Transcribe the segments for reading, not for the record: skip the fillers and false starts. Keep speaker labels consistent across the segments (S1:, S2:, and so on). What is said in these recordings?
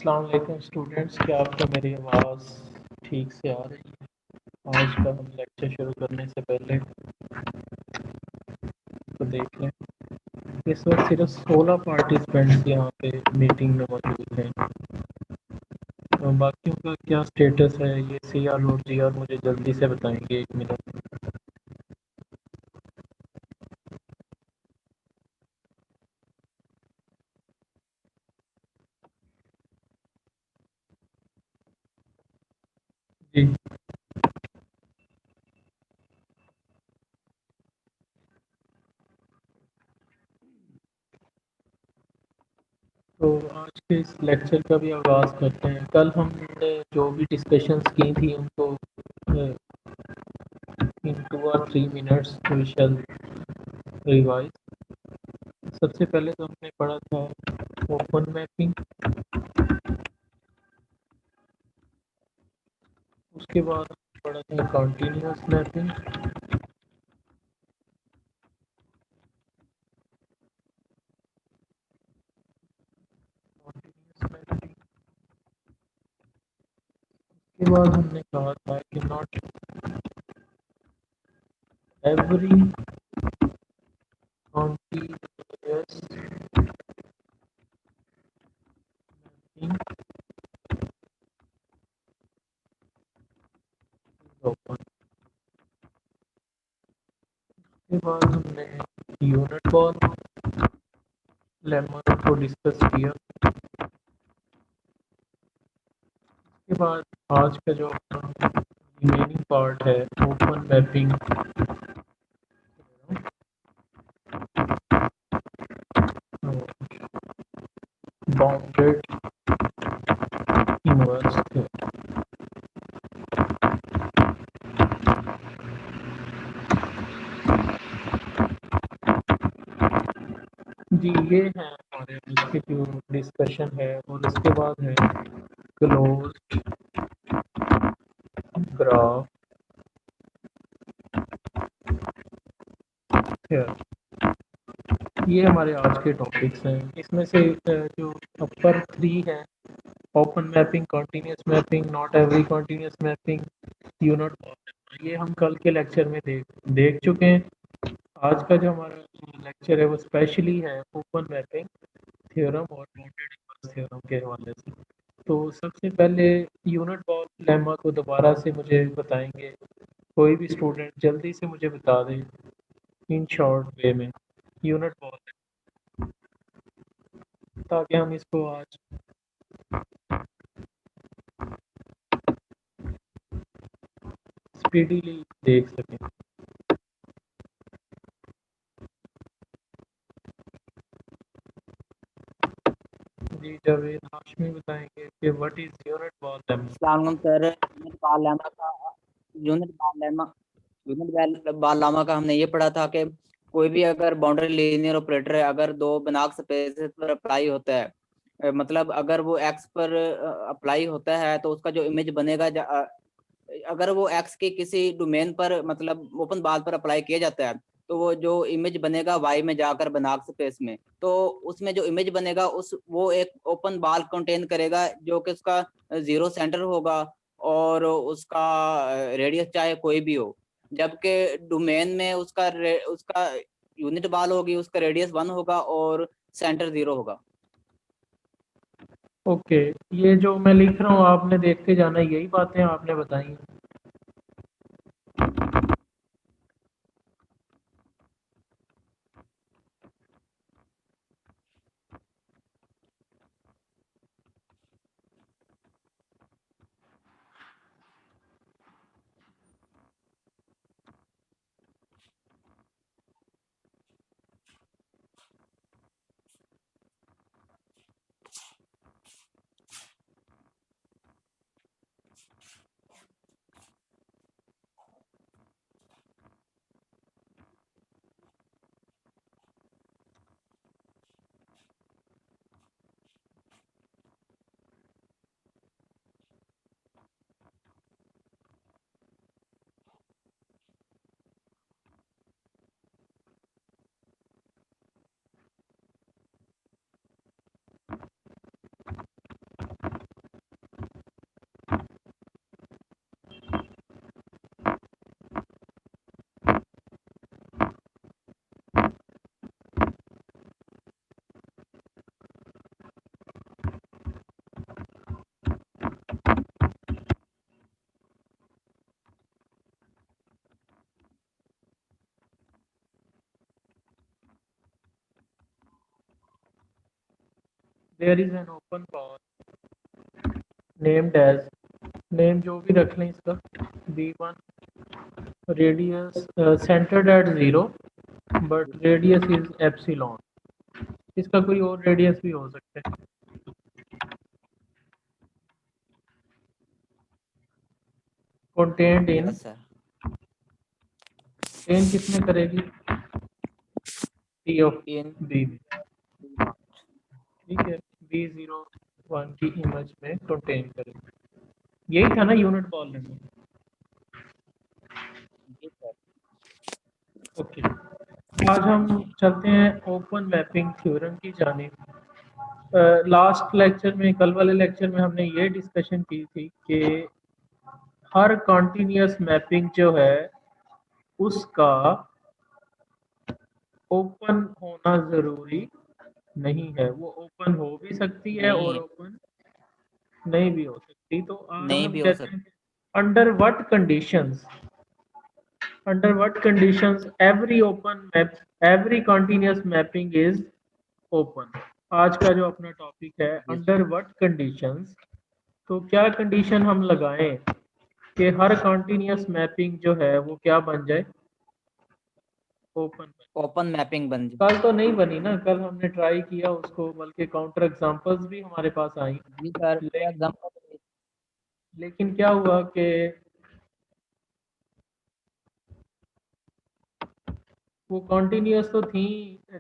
S1: अस्सलाम वालेकुम स्टूडेंट्स, क्या आपको मेरी आवाज़ ठीक से आ रही है? आज का हम लेक्चर शुरू करने से पहले तो देख लें। इस वक्त सिर्फ 16 पार्टिसिपेंट्स यहाँ पे मीटिंग में मौजूद हैं। तो बाकियों का क्या स्टेटस है ये सी आर और जी आर मुझे जल्दी से बताएंगे, 1 मिनट। जी, तो आज के इस लेक्चर का भी आगाज़ करते हैं। कल हमने जो भी डिस्कशंस की थी उनको in 2 or 3 minutes we shall revise. सबसे पहले तो हमने पढ़ा था ओपन मैपिंग, उसके बाद हमने पढ़ा था कंटिन्यूअस मैपिंग, उसके बाद हमने कहा था कि not every continuous mapping open. उसके बाद हमने यूनिट बॉल लेमा को डिस्कस किया। उसके बाद आज का जो रिमेनिंग पार्ट है ओपन मैपिंग बाउंडेड इनवर्स थे। जी, ये है हमारे आज की जो डिस्कशन है। और उसके बाद है क्लोज्ड ग्राफ थ्योरम। ये हमारे आज के टॉपिक्स हैं। इसमें से जो अपर 3 हैं open mapping, continuous mapping, not every continuous mapping, unit ball, ये हम कल के लेक्चर में देख चुके हैं। आज का जो हमारा लेक्चर है वो स्पेशली है ओपन मैपिंग थ्योरम और बाउंडेड इनवर्स थ्योरम के हवाले से। तो सबसे पहले यूनिट बॉल लेमा को दोबारा से मुझे बताएंगे कोई भी स्टूडेंट, जल्दी से मुझे बता दें इन शॉर्ट वे में यूनिट बॉल, ताकि हम इसको आज स्पीडीली देख सकें। जी, जावेद हाशमी बताएंगे कि what is unit ball lemma.
S2: अस्सलाम सर। यूनिट बार लेमा का हमने ये पढ़ा था कि कोई भी अगर बाउंड्री लीनियर ऑपरेटर है, अगर दो बनाक स्पेसेस पर अप्लाई होता है, मतलब अगर वो एक्स पर अप्लाई होता है तो उसका जो इमेज बनेगा, अगर वो एक्स के किसी डोमेन पर मतलब ओपन बाल पर अप्लाई किया जाता है तो वो जो इमेज बनेगा वाई में जाकर बनाक स्पेस में, तो उसमें जो इमेज बनेगा वो एक ओपन बाल कंटेन करेगा जो कि उसका 0 सेंटर होगा और उसका रेडियस चाहे कोई भी हो। जबकि डोमेन में उसका यूनिट बाल होगी, उसका रेडियस 1 होगा और सेंटर 0 होगा।
S1: ओके, ये जो मैं लिख रहा हूँ आपने देखते जाना, यही बातें आपने बताई हैं। There is an open path named as, name जो भी रख लें इसका, B1, radius centred at 0 but radius is epsilon. इसका कोई और रेडियस भी हो सकता है। Contained in,
S2: yes sir.
S1: इन किसमें करेगी, T ऑफ
S2: इन
S1: B में, ठीक है, B01 की इमेज में कंटेन करेगी। यही था ना यूनिट बॉल में। ओके, आज हम चलते हैं ओपन मैपिंग थ्योरम की जानिब। लास्ट लेक्चर में, कल वाले लेक्चर में हमने ये डिस्कशन की थी कि हर कॉन्टिन्यूस मैपिंग जो है उसका ओपन होना जरूरी नहीं है। वो ओपन हो भी सकती है
S2: नहीं
S1: और
S2: है,
S1: ओपन नहीं भी हो सकती। तो आज
S2: नहीं
S1: हम
S2: भी हो
S1: कहते
S2: सकता।
S1: हैं under what conditions, under what conditions every open map, every continuous mapping is open। आज का जो अपना टॉपिक है
S2: यस
S1: अंडर व्हाट कंडीशंस, तो क्या कंडीशन हम लगाएं कि हर कॉन्टिन्यूस मैपिंग जो है वो क्या बन जाए, ओपन।
S2: ओपन मैपिंग बन जाए।
S1: कल तो नहीं बनी ना, कल हमने ट्राई किया उसको, बल्कि काउंटर एग्जांपल्स भी हमारे पास आई,
S2: जी सर,
S1: ले,
S2: एग्जाम्पल।
S1: लेकिन क्या हुआ कि वो कॉन्टिन्यूस तो थी,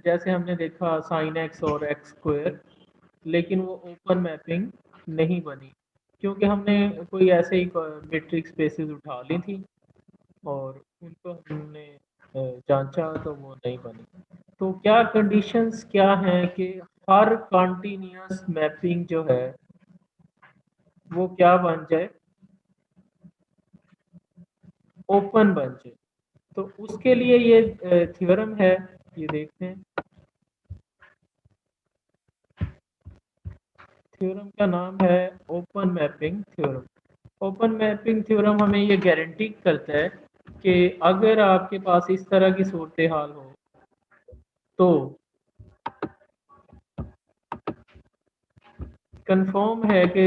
S1: जैसे हमने देखा साइन एक्स और एक्स स्क्वायर, लेकिन वो ओपन मैपिंग नहीं बनी क्योंकि हमने कोई ऐसे ही मेट्रिक स्पेसेस उठा ली थी और उनको हमने जांचा तो वो नहीं बनी। तो क्या कंडीशंस क्या हैं कि हर कॉन्टिन्यूस मैपिंग जो है वो क्या बन जाए, ओपन बन जाए। तो उसके लिए ये थ्योरम है, ये देखते हैं। थ्योरम का नाम है open mapping theorem. Open mapping theorem हमें ये गारंटी करता है कि अगर आपके पास इस तरह की सूरत हाल हो तो कंफर्म है कि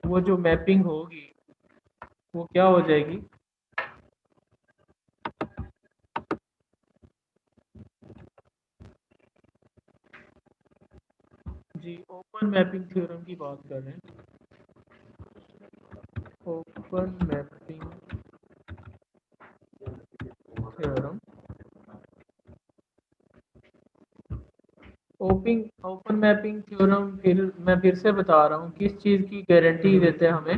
S1: वो जो मैपिंग होगी वो क्या हो जाएगी, जी ओपन मैपिंग थ्योरम की बात कर रहे हैं। Open mapping theorem, open mapping theorem, फिर मैं फिर से बता रहा हूँ किस चीज़ की गारंटी देते हैं हमें,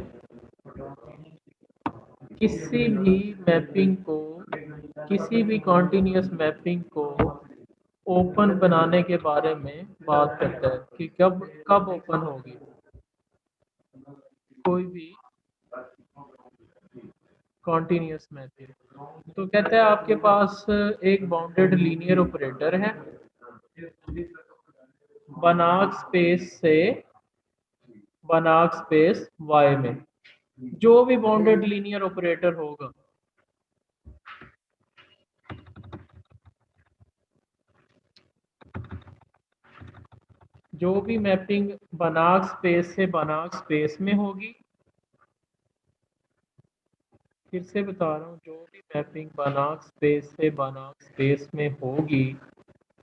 S1: किसी भी मैपिंग को, किसी भी कॉन्टिन्यूस मैपिंग को ओपन बनाने के बारे में बात करता है कि कब कब ओपन होगी कोई भी कॉन्टिन्यूस मैपिंग। तो कहता है आपके पास एक बाउंडेड लीनियर ऑपरेटर है बनाक स्पेस से बनाक स्पेस वाई में, जो भी बाउंडेड लीनियर ऑपरेटर होगा जो भी मैपिंग बनाक स्पेस से बनाक स्पेस में होगी, फिर से बता रहा हूँ, जो भी मैपिंग बनाक स्पेस से बनाक स्पेस में होगी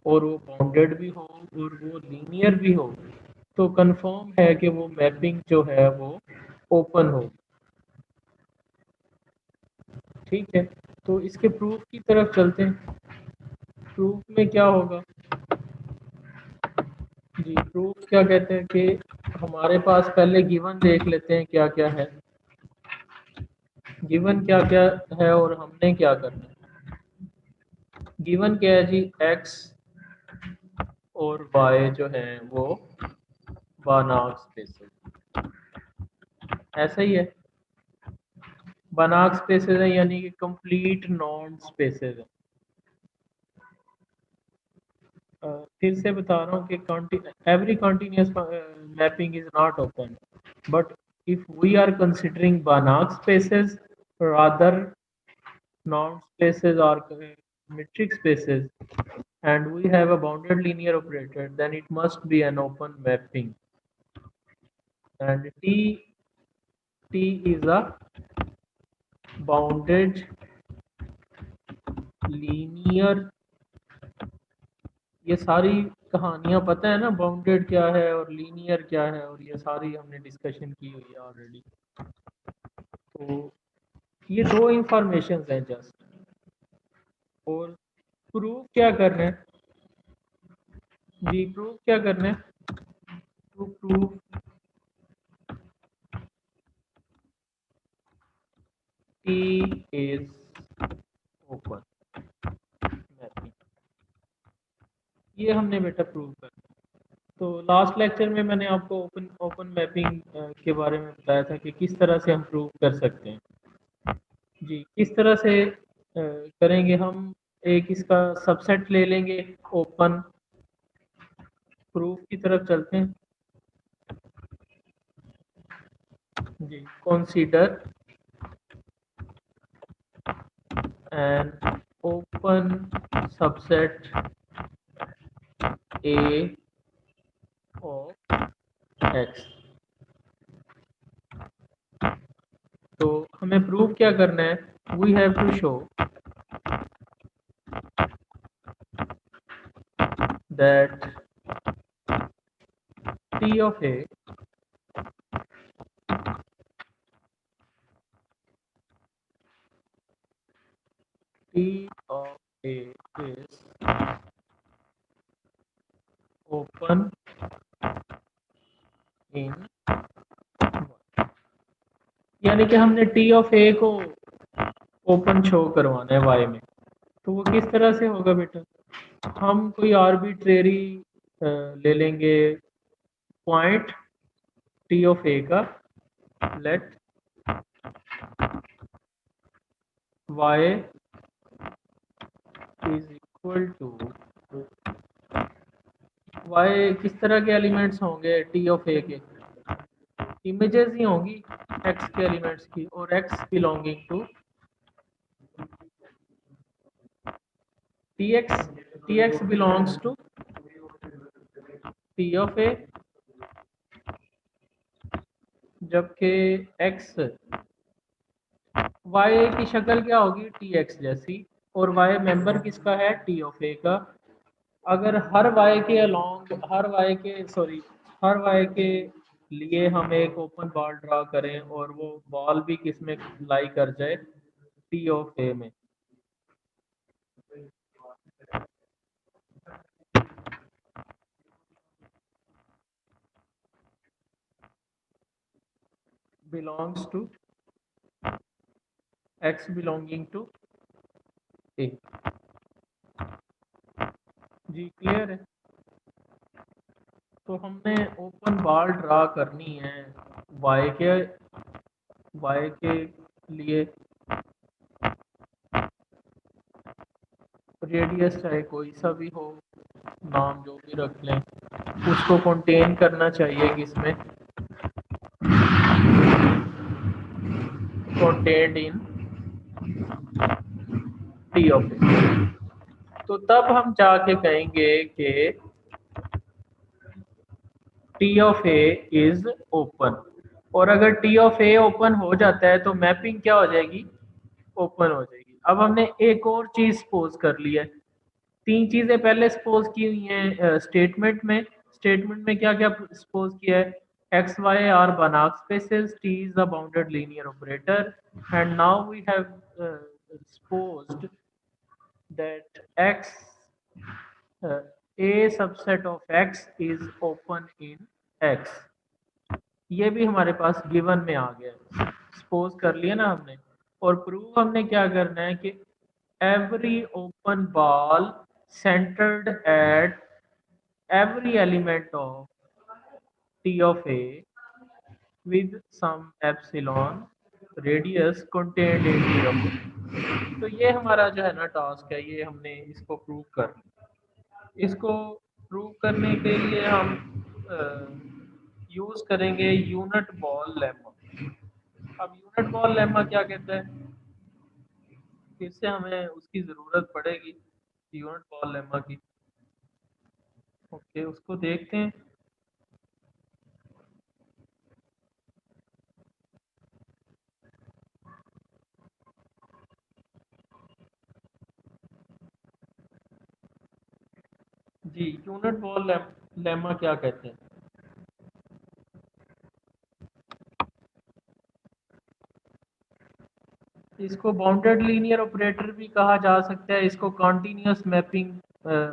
S1: और वो बाउंडेड भी हो और वो लीनियर भी हो, तो कंफर्म है कि वो मैपिंग जो है वो ओपन हो। ठीक है, तो इसके प्रूफ की तरफ चलते हैं। प्रूफ में क्या होगा, जी प्रूफ क्या कहते हैं कि हमारे पास पहले गिवन देख लेते हैं क्या क्या है, गिवन क्या क्या है और हमने क्या करना है। गिवन क्या है जी, एक्स और वाई जो है वो बनाक स्पेसेस, ऐसा ही है, बनाक स्पेसेस है यानी कि कंप्लीट नॉन स्पेसेस है। फिर से बता रहा हूँ कि every continuous mapping is not open, but if we are considering Banach spaces rather non spaces or metric spaces and we have a bounded linear operator, then it must be an open mapping। and T is a bounded linear। ये सारी कहानियां पता है ना, bounded क्या है और linear क्या है, और ये सारी हमने डिस्कशन की हुई है ऑलरेडी। तो ये दो इंफॉर्मेशन हैं जस्ट, और प्रूफ क्या करना है जी, प्रूफ क्या करना है, to proof T is open mapping, ये हमने बेटा प्रूव करना। तो लास्ट लेक्चर में मैंने आपको ओपन ओपन मैपिंग के बारे में बताया था कि किस तरह से हम प्रूव कर सकते हैं जी। किस तरह से करेंगे हम, एक इसका सबसेट ले लेंगे, ओपन, प्रूफ की तरफ चलते हैं जी। Consider an open subset A of X. तो हमें प्रूफ क्या करना है, we have to show that T of A T of A is open in 1। यानी कि हमने T of A को ओपन शो करवाना है y में। तो वो किस तरह से होगा बेटा, हम कोई आर्बिट्रेरी ले लेंगे पॉइंट T of A का, let y is equal to, y किस तरह के एलिमेंट्स होंगे T of A के, इमेजेस ही होंगी x के एलिमेंट्स की, और x belonging to tx belongs to T of A, जबकि x y की शक्ल क्या होगी tx जैसी, और y मेंबर किसका है T of A का। अगर हर y के अलोंग, हर y के लिए हम एक ओपन बॉल ड्रा करें और वो बॉल भी किस में लाई कर जाए, T of A में, belongs to x belonging to A जी, क्लियर है। तो हमने ओपन बॉल ड्रा करनी है y के लिए, रेडियस चाहे कोई सा भी हो, नाम जो भी रख लें, उसको कंटेन करना चाहिए किसमें, contained in T of A। तो तब हम जाके कहेंगे कि T of A is open, और अगर T ऑफ A ओपन हो जाता है तो मैपिंग क्या हो जाएगी, ओपन हो जाएगी। अब हमने एक और चीज सपोज कर ली है, तीन चीजें पहले सपोज की हुई हैं स्टेटमेंट में। स्टेटमेंट में क्या क्या सपोज किया है, x y are Banach spaces, T is a bounded linear operator, and now we have supposed that x a subset of x is open in x। ये भी हमारे पास गिवन में आ गया, सपोज कर लिया ना हमने। और प्रूव हमने क्या करना है कि every open ball centered at every element of T of A with some epsilon radius contained in T of A। तो ये हमारा जो है ना टास्क है, ये हमने इसको प्रूव कर लिया। इसको प्रूव करने के लिए हम यूज करेंगे यूनिट बॉल लेमा। अब यूनिट बॉल लेमा क्या कहता है, फिर से हमें उसकी ज़रूरत पड़ेगी यूनिट बॉल लेमा की। ओके, उसको देखते हैं। जी, यूनिट बॉल लेमा क्या कहते हैं? इसको बाउंडेड लीनियर ऑपरेटर भी कहा जा सकता है, इसको continuous mapping,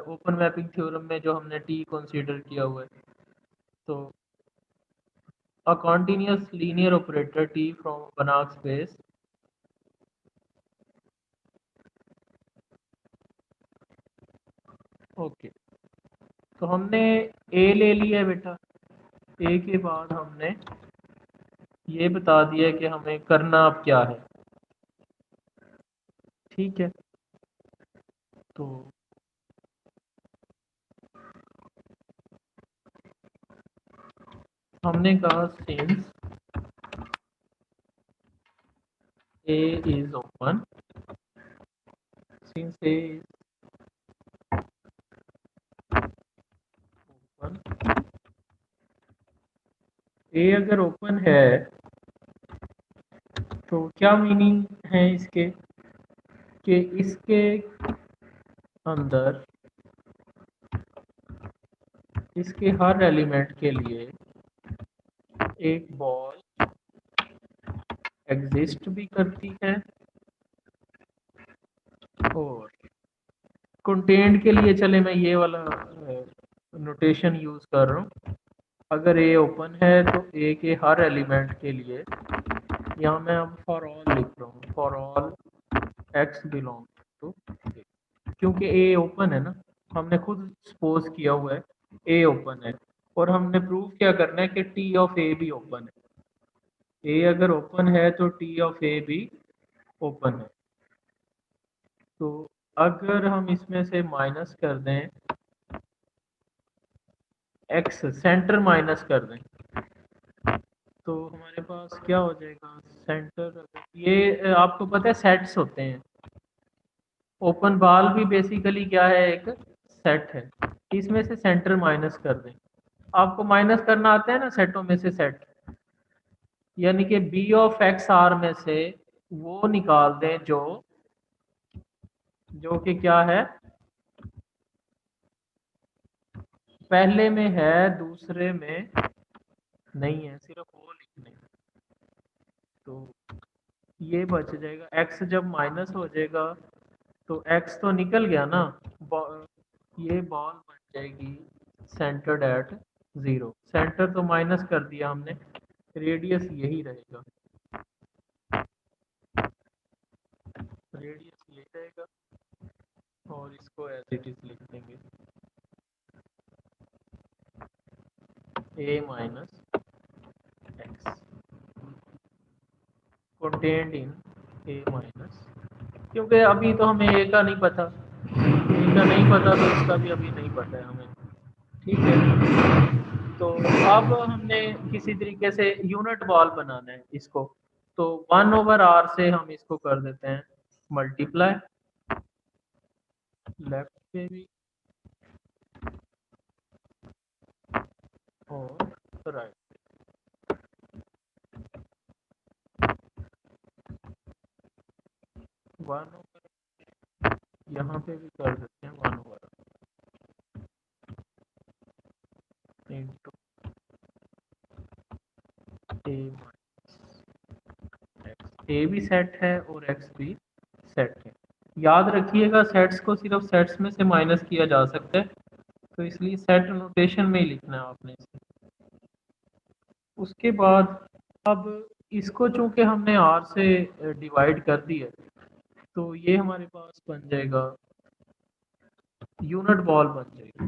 S1: open mapping theorem में जो हमने टी कंसीडर किया हुआ है, तो a continuous linear operator T from बनाक स्पेस ओके। तो हमने ए ले लिया बेटा, ए के बाद हमने ये बता दिया कि हमें करना अब क्या है, ठीक है। तो हमने कहा since A is open, since A is open, A अगर ओपन है तो क्या मीनिंग है इसके, कि इसके अंदर इसके हर एलिमेंट के लिए एक बॉल एग्जिस्ट भी करती है, और कंटेंट के लिए चले मैं ये वाला नोटेशन यूज कर रहा हूँ। अगर ए ओपन है तो ए के हर एलिमेंट के लिए, यहाँ मैं अब फॉर ऑल लिख रहा हूँ, for all x belong to, क्योंकि ए ओपन है ना, हमने खुद सपोज किया हुआ है ए ओपन है, और हमने प्रूव क्या करना है कि टी ऑफ ए भी ओपन है। ए अगर ओपन है तो टी ऑफ ए भी ओपन है। तो अगर हम इसमें से माइनस कर दें एक्स, सेंटर माइनस कर दें, तो हमारे पास क्या हो जाएगा, सेंटर, ये आपको पता है सेट्स होते हैं, ओपन बॉल भी बेसिकली क्या है, एक सेट है। इसमें से सेंटर माइनस कर दें, आपको माइनस करना आता है ना सेटों में से सेट, यानी कि बी ऑफ एक्स आर में से वो निकाल दें जो जो कि क्या है, पहले में है दूसरे में नहीं है, सिर्फ वो लिखने। तो ये बच जाएगा, एक्स जब माइनस हो जाएगा तो एक्स तो निकल गया ना, ये बॉल बन जाएगी सेंटर्ड एट जीरो, सेंटर तो माइनस कर दिया हमने, रेडियस यही रहेगा, रेडियस यही रहेगा, और इसको एज इट इज लिख देंगे A minus X contained in a minus, क्योंकि अभी तो हमें ए का नहीं पता, ए का नहीं पता तो इसका भी अभी नहीं पता है हमें, ठीक है। तो अब हमने किसी तरीके से यूनिट बॉल बनाना है इसको, तो 1/r से हम इसको कर देते हैं मल्टीप्लाई, लेफ्ट पे भी और राइट, 1/, यहाँ पे भी कर देते हैं 1/r इंटू ए माइनस एक्स, ए भी सेट है और एक्स भी सेट है। याद रखिएगा सेट्स को सिर्फ सेट्स में से माइनस किया जा सकता है, तो इसलिए सेट नोटेशन में ही लिखना है आपने इसे। उसके बाद अब इसको चूंकि हमने आर से डिवाइड कर दिया, तो ये हमारे पास बन जाएगा यूनिट बॉल बन जाएगी,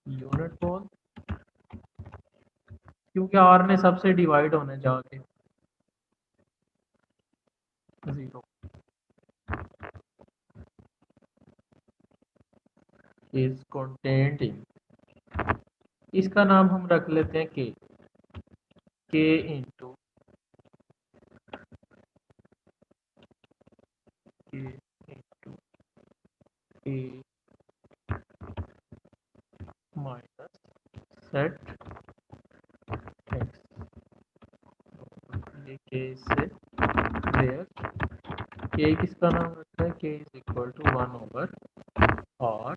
S1: यूनिट बॉल, क्योंकि आर ने सबसे डिवाइड होने जाके जीरो इज कंटेंट इन, इसका नाम हम रख लेते हैं के इंटू के इंटू ए माइनस सेट एक्स, ये के से वेयर के किसका नाम रखा है, k is equal to 1/r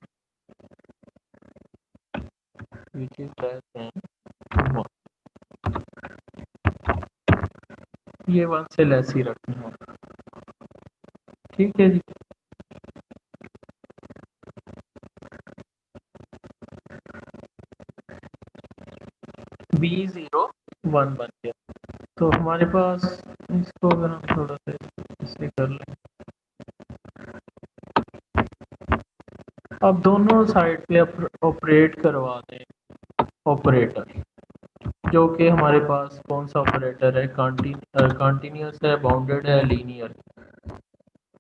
S1: which is less than 1, ये 1 से लेस ही रखना है। ठीक है जी। B01 बन गया। तो हमारे पास इसको अगर हम थोड़ा सा इसे कर लें, अब दोनों साइड पे ऑपरेट करवा दें ऑपरेटर, जो कि हमारे पास कौन सा ऑपरेटर है, कंटिन्यूस है, बाउंडेड है, लीनियर।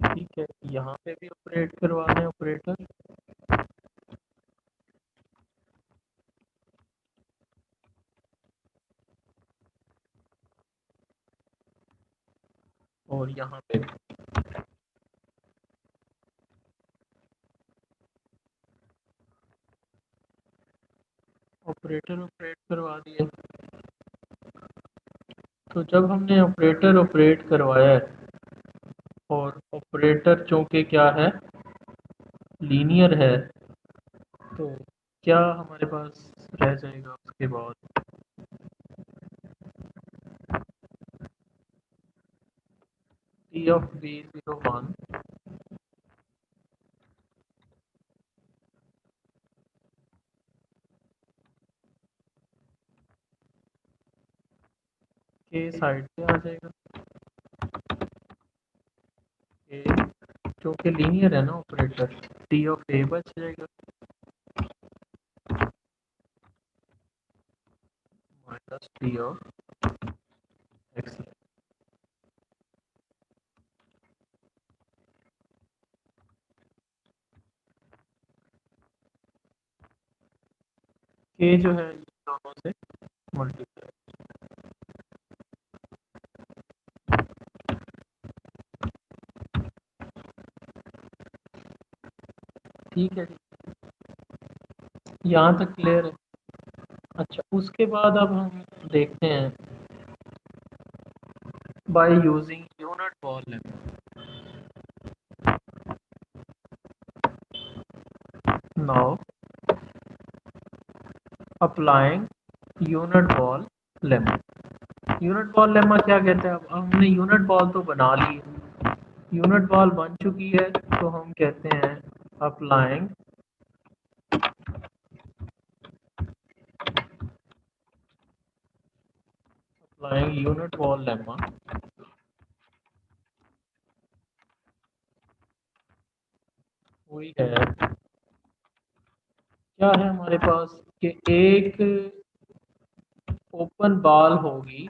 S1: ठीक है, यहाँ पे भी ऑपरेट करवा दें ऑपरेटर, और यहाँ पे भी ऑपरेटर ऑपरेट करवा दिए। तो जब हमने ऑपरेटर ऑपरेट करवाया है, और ऑपरेटर चूंकि क्या है, लीनियर है, तो क्या हमारे पास रह जाएगा उसके बाद, T of B01 के साइड पे आ जाएगा। ए, क्योंकि लीनियर है ना ऑपरेटर, T of A बच जाएगा माइनस T of X। के जो है दोनों से मल्टीप्लाई। ठीक है जी, यहाँ तक क्लियर है। अच्छा, उसके बाद अब हम देखते हैं by using unit ball length. Now applying unit ball lemma. Unit ball lemma क्या कहते हैं, अब हमने यूनिट बॉल तो बना ली है, यूनिट बॉल बन चुकी है, तो हम कहते हैं अप्लाइंग यूनिट बॉल लेमा। वही है, क्या है हमारे पास कि एक ओपन बॉल होगी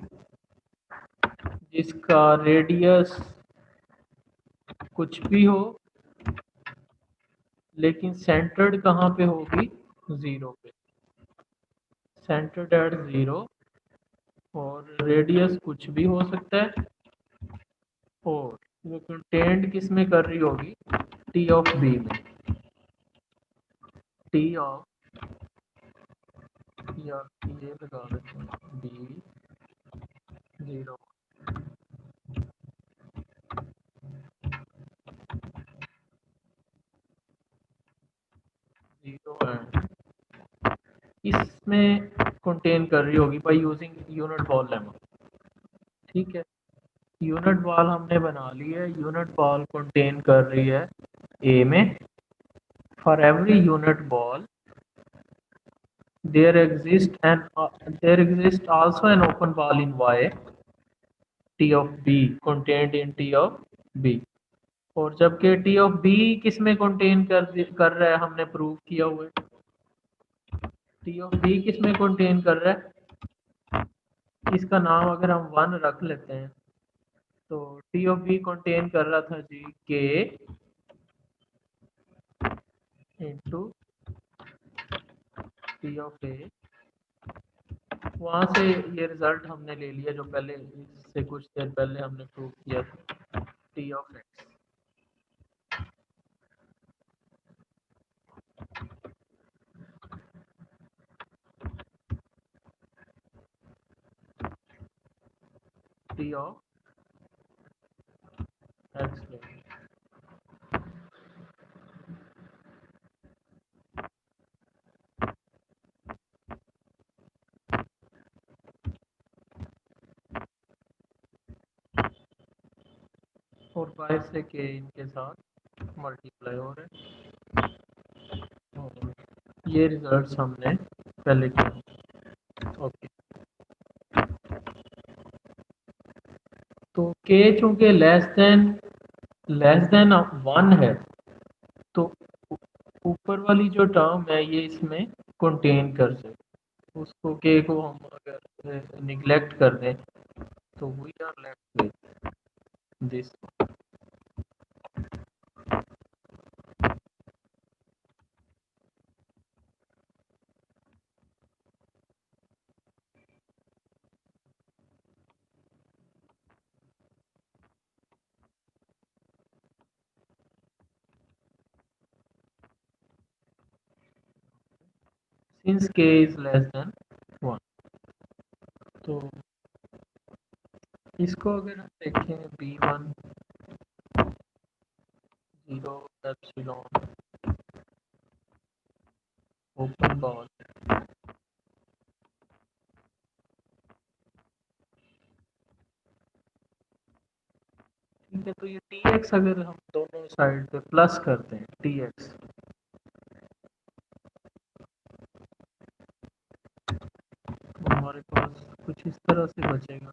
S1: जिसका रेडियस कुछ भी हो, लेकिन सेंटर्ड कहाँ पे होगी, 0 पे, सेंटर्ड एट 0, और रेडियस कुछ भी हो सकता है, और वो कंटेंट किस में कर रही होगी, T ऑफ B में, T ऑफ, या ये लगा देते हैं B0, 0 एंड इसमें कंटेन कर रही होगी by using unit ball lemma. ठीक है, यूनिट बॉल हमने बना ली है, यूनिट बॉल कंटेन कर रही है ए में, for every unit ball there exists also an open ball in Y, T of B contained in T of B। और जबकि T of B किस में कंटेन कर रहा है, हमने प्रूव किया हुआ है, T of B किस में कंटेन कर रहा है, इसका नाम अगर हम 1 रख लेते हैं, तो T of B कंटेन कर रहा था जी K into T of A। वहां से ये रिजल्ट हमने ले लिया जो पहले, इससे कुछ देर पहले हमने प्रूव किया था, T of X। T of X और बाय से के इनके साथ मल्टीप्लाई हो रहे हैं और ये रिजल्ट्स हमने पहले किए। ओके, तो के चूंकि लेस देन 1 है, तो ऊपर वाली जो टर्म है ये इसमें कंटेन कर सकते, उसको के को हम अगर निगलेक्ट कर दें तो we are left with this. Since k is less than 1, तो इसको अगर हम देखें b1 0 एप्सिलॉन ओपन बॉल, ठीक है, तो ये टी एक्स अगर हम दोनों साइड पे प्लस करते हैं टी एक्स, तो हमारे पास कुछ इस तरह से बचेगा।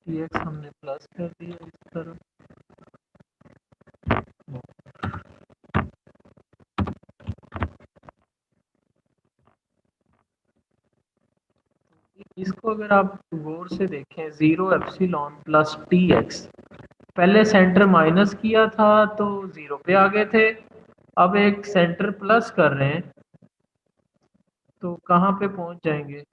S1: टी एक्स हमने प्लस कर दिया इस तरह, इसको अगर आप गौर से देखें 0 एप्सिलॉन प्लस टी एक्स, पहले सेंटर माइनस किया था तो 0 पे आ गए थे, अब एक सेंटर प्लस कर रहे हैं तो कहाँ पे पहुंच जाएंगे?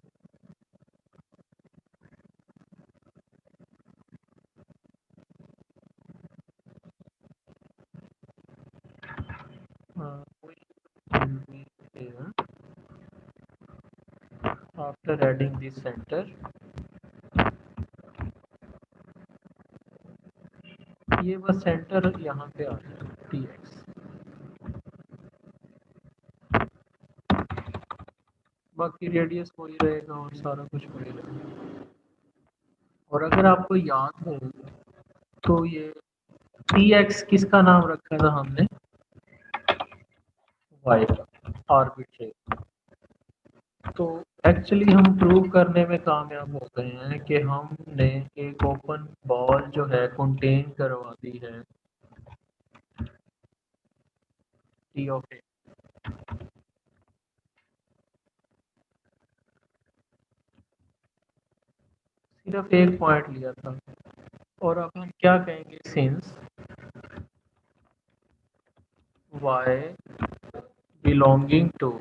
S1: आफ्टर एडिंग दिस सेंटर, ये बस सेंटर यहाँ पे आ जाए टी एक्स, बाकी रेडियस वही रहेगा और सारा कुछ वही रहेगा। और अगर आपको याद हो तो ये टी एक्स किसका नाम रखा था हमने? वाई का, आर्बिट्रेरी। तो एक्चुअली हम प्रूव करने में कामयाब हो गए हैं कि हमने एक ओपन बॉल जो है कंटेन करवा दी है टी ऑफ ए। सिर्फ एक पॉइंट लिया था, और अब हम क्या कहेंगे? Since y belonging to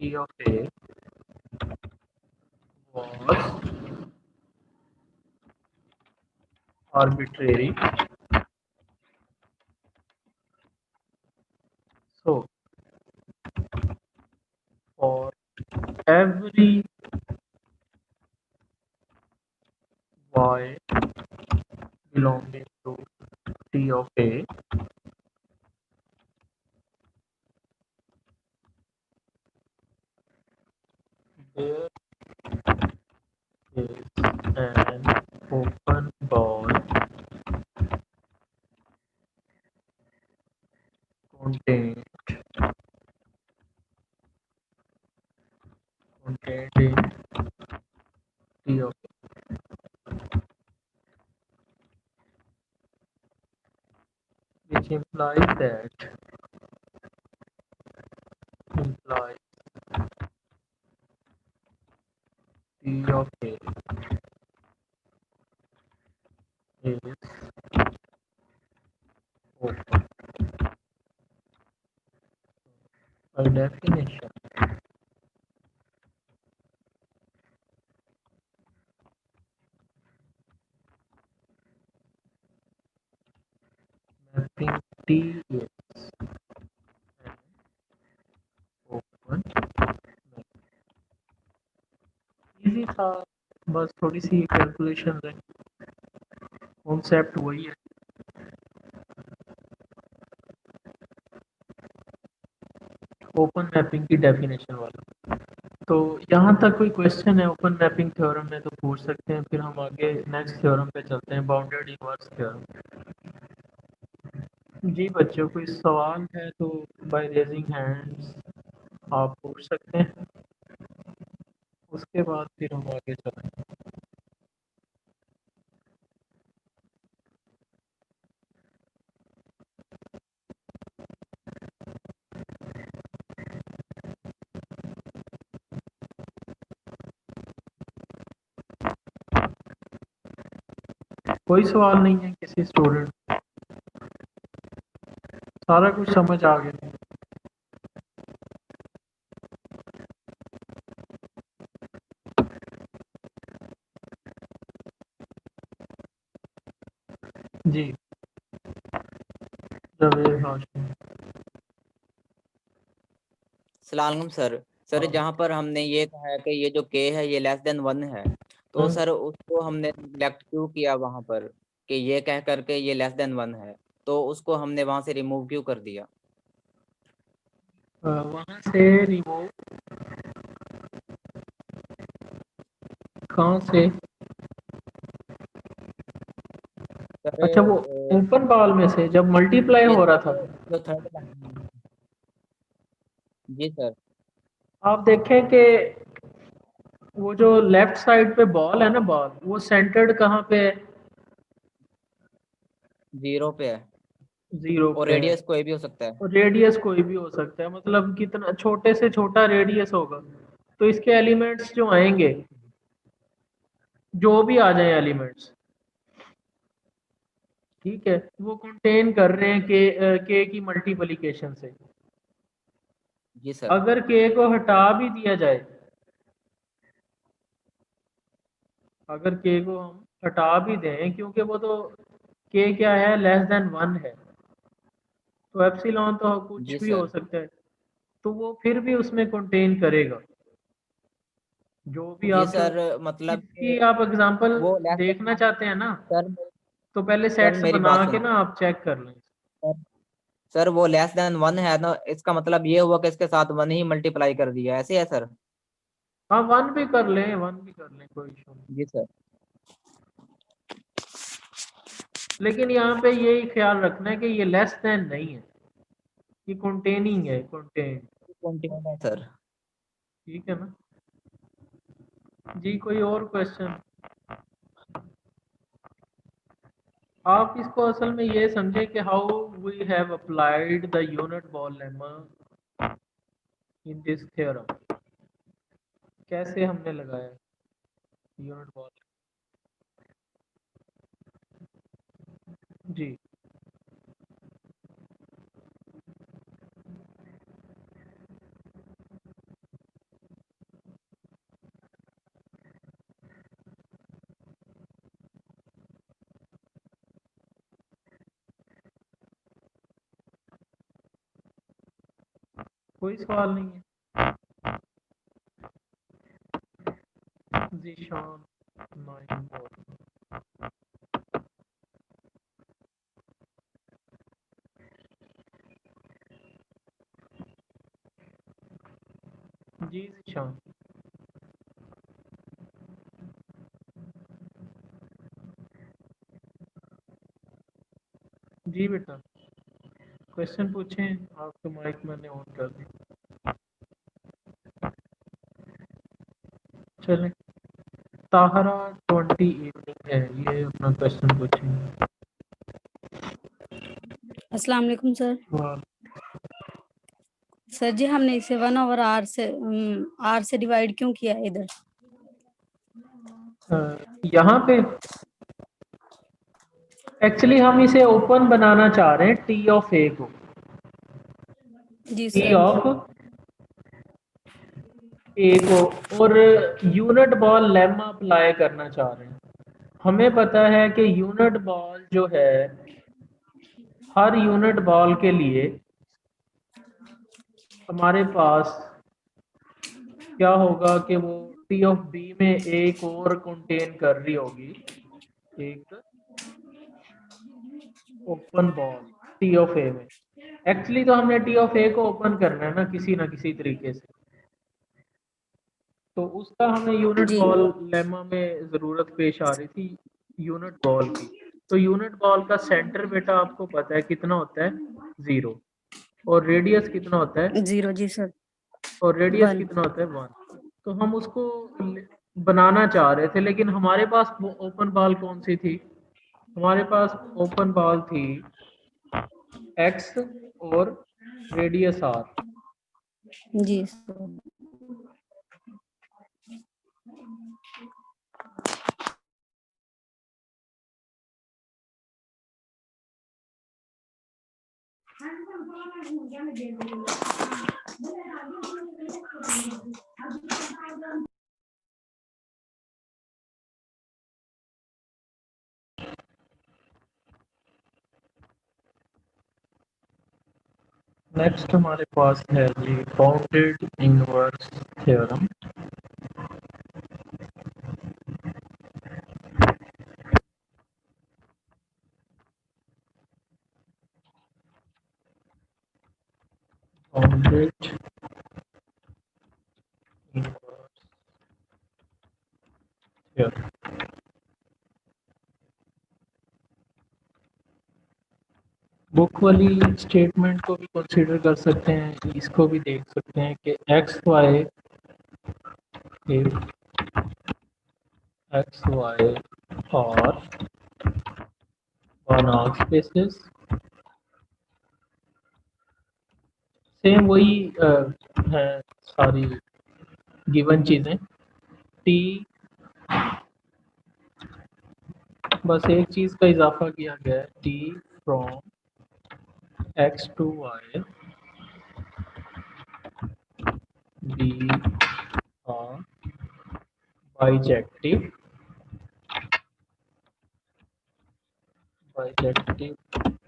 S1: T of A was arbitrary, so for every y belonging to T of A, there is an open ball contained in T of A, which implies T of A is open. By definition, mapping T is an open बस थोड़ी सी calculation है, concept वही है। Open mapping की definition वाला। तो यहाँ तक कोई क्वेश्चन है ओपन मैपिंग थ्योरम में तो पूछ सकते हैं, फिर हम आगे नेक्स्ट थ्योरम पे चलते हैं, बाउंडेड इनवर्स थ्योरम। जी बच्चों, कोई सवाल है तो बाय रेजिंग हैंड्स आप पूछ सकते हैं, उसके बाद फिर हम आगे चलेंगे। कोई सवाल नहीं है किसी स्टूडेंट, सारा कुछ समझ आ गया। जी जावेद हाशमी।
S2: सलाम सर। सर
S1: हाँ।
S2: जहाँ पर हमने ये कहा है कि ये जो के है ये लेस देन 1 है, तो
S1: हम्म।
S2: सर उसको हमने नेग्लेक्ट क्यों किया वहां पर कि ये कह करके ये लेस देन 1 है, तो उसको हमने वहां से रिमूव क्यों कर दिया?
S1: वहाँ से रिमूव कहाँ से?
S2: सर
S1: अच्छा, वो ओपन बॉल में से जब मल्टीप्लाई
S2: ये
S1: हो रहा था।
S2: जो थर्ड लाइन। जी सर।
S1: आप देखें कि वो जो लेफ्ट साइड पे बॉल है ना, बॉल वो सेंटर्ड कहाँ पे है?
S2: 0 पे है।
S1: जीरो
S2: और
S1: पे है।
S2: रेडियस कोई भी हो सकता है।
S1: और रेडियस कोई भी हो सकता है, मतलब कितना छोटे से छोटा रेडियस होगा तो इसके एलिमेंट्स जो आएंगे, जो भी आ जाए एलिमेंट्स, ठीक है, वो कंटेन कर रहे हैं के की मल्टीप्लिकेशन से।
S2: जी सर।
S1: अगर के को हटा भी दिया जाए, अगर के को हम हटा भी दें, क्योंकि वो तो के क्या है, लेस देन 1 है, तो एप्सिलॉन तो कुछ
S2: जी
S1: भी हो
S2: सर।
S1: सकता है, तो वो फिर भी उसमें कंटेन करेगा जो भी
S2: जी
S1: आप
S2: सर मतलब
S1: इसकी आप एग्जांपल
S2: वो लेस देन
S1: देखना
S2: 1।
S1: चाहते हैं ना,
S2: सर
S1: तो पहले
S2: सर
S1: सेट्स
S2: मेरी
S1: बना
S2: बात
S1: के
S2: सुन।
S1: ना आप चेक कर लें।
S2: सर सर वो लेस देन 1 है ना, इसका मतलब ये हुआ कि इसके साथ 1 ही मल्टीप्लाई कर दिया, ऐसे है सर?
S1: हाँ, 1 भी कर लें, 1 भी कर लें, कोई इशू नहीं।
S2: जी सर।
S1: लेकिन यहाँ पे यही ख्याल रखना है कि ये लेस देन नहीं है, ये कंटेनिंग है, कंटेन।
S2: कंटिन्यू है सर।
S1: ठीक है ना जी? कोई और क्वेश्चन? आप इसको असल में ये समझे कि how we have applied the unit ball lemma in this theorem, कैसे हमने लगाया यूनिट बॉल। जी कोई सवाल नहीं है। जीशान 9 जी जीशान। जी बेटा, क्वेश्चन पूछें, आपके माइक मैंने ऑन कर दी। चलें, ताहरा 20 इवनिंग है, ये अपना क्वेश्चन पूछेंगे।
S3: अस्सलाम वालेकुम सर।
S1: वाह।
S3: सर जी हमने इसे 1/r से डिवाइड क्यों किया है इधर?
S1: यहाँ पे एक्चुअली हम इसे ओपन बनाना चाह रहे हैं टी ऑफ ए को,
S3: जी
S1: टी
S3: सर।
S1: ऑफ ए को, और यूनिट बॉल लेमा अप्लाई करना चाह रहे हैं। हमें पता है कि यूनिट बॉल जो है, हर यूनिट बॉल के लिए हमारे पास क्या होगा कि वो टी ऑफ बी में एक और कंटेन कर रही होगी एक ओपन बॉल टी ऑफ ए में। एक्चुअली तो हमने टी ऑफ ए को ओपन करना है ना किसी तरीके से, तो उसका हमें यूनिट
S3: जी
S1: बॉल लेमा में जरूरत पेश आ रही थी यूनिट बॉल की। तो यूनिट बॉल का सेंटर बेटा आपको पता है कितना होता है 0, और रेडियस कितना होता है,
S3: 0 जी सर
S1: और रेडियस
S3: 1
S1: कितना होता है 1। तो हम उसको बनाना चाह रहे थे, लेकिन हमारे पास ओपन बॉल कौन सी थी, हमारे पास ओपन बॉल थी x और रेडियस r।
S3: जी सर
S1: नेक्स्ट हमारे पास है जी bounded inverse theorem. Bounded inverse theorem book वाली स्टेटमेंट को भी कंसीडर कर सकते हैं, इसको भी देख सकते हैं कि एक्स वाई और ऑन स्पेसेस सेम वही है सारी गिवन चीजें। टी बस एक चीज का इजाफा किया गया है, T from x to y be are bijective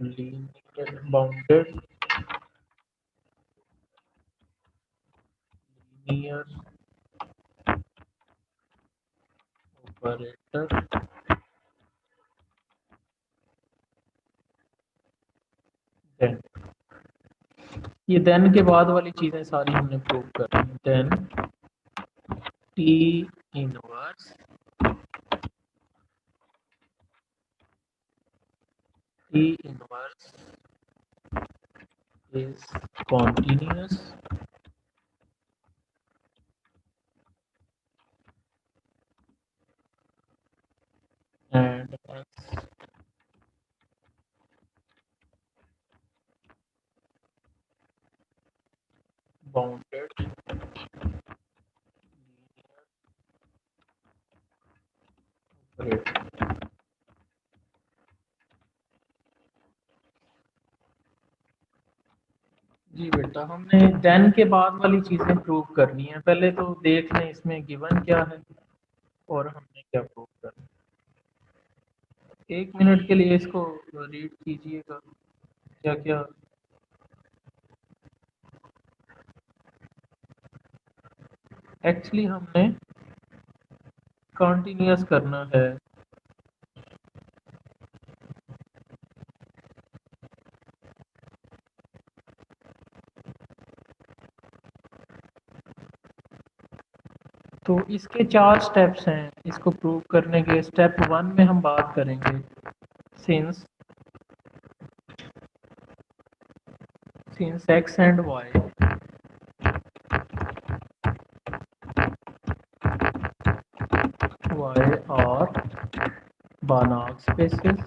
S1: linear bounded linear operator then. ये देन के बाद वाली चीजें सारी हमने प्रूव करनी है। Then T inverse is continuous and x bounded linear operator। जी बेटा हमने देन के बाद वाली चीजें प्रूव करनी है, पहले तो देख लें इसमें गिवन क्या है और हमने क्या प्रूव करना है। 1 मिनट के लिए इसको रीड कीजिएगा क्या क्या। एक्चुअली हमने कंटिन्यूअस करना है तो इसके 4 स्टेप्स हैं इसको प्रूव करने के। स्टेप 1 में हम बात करेंगे since x and y are Banach spaces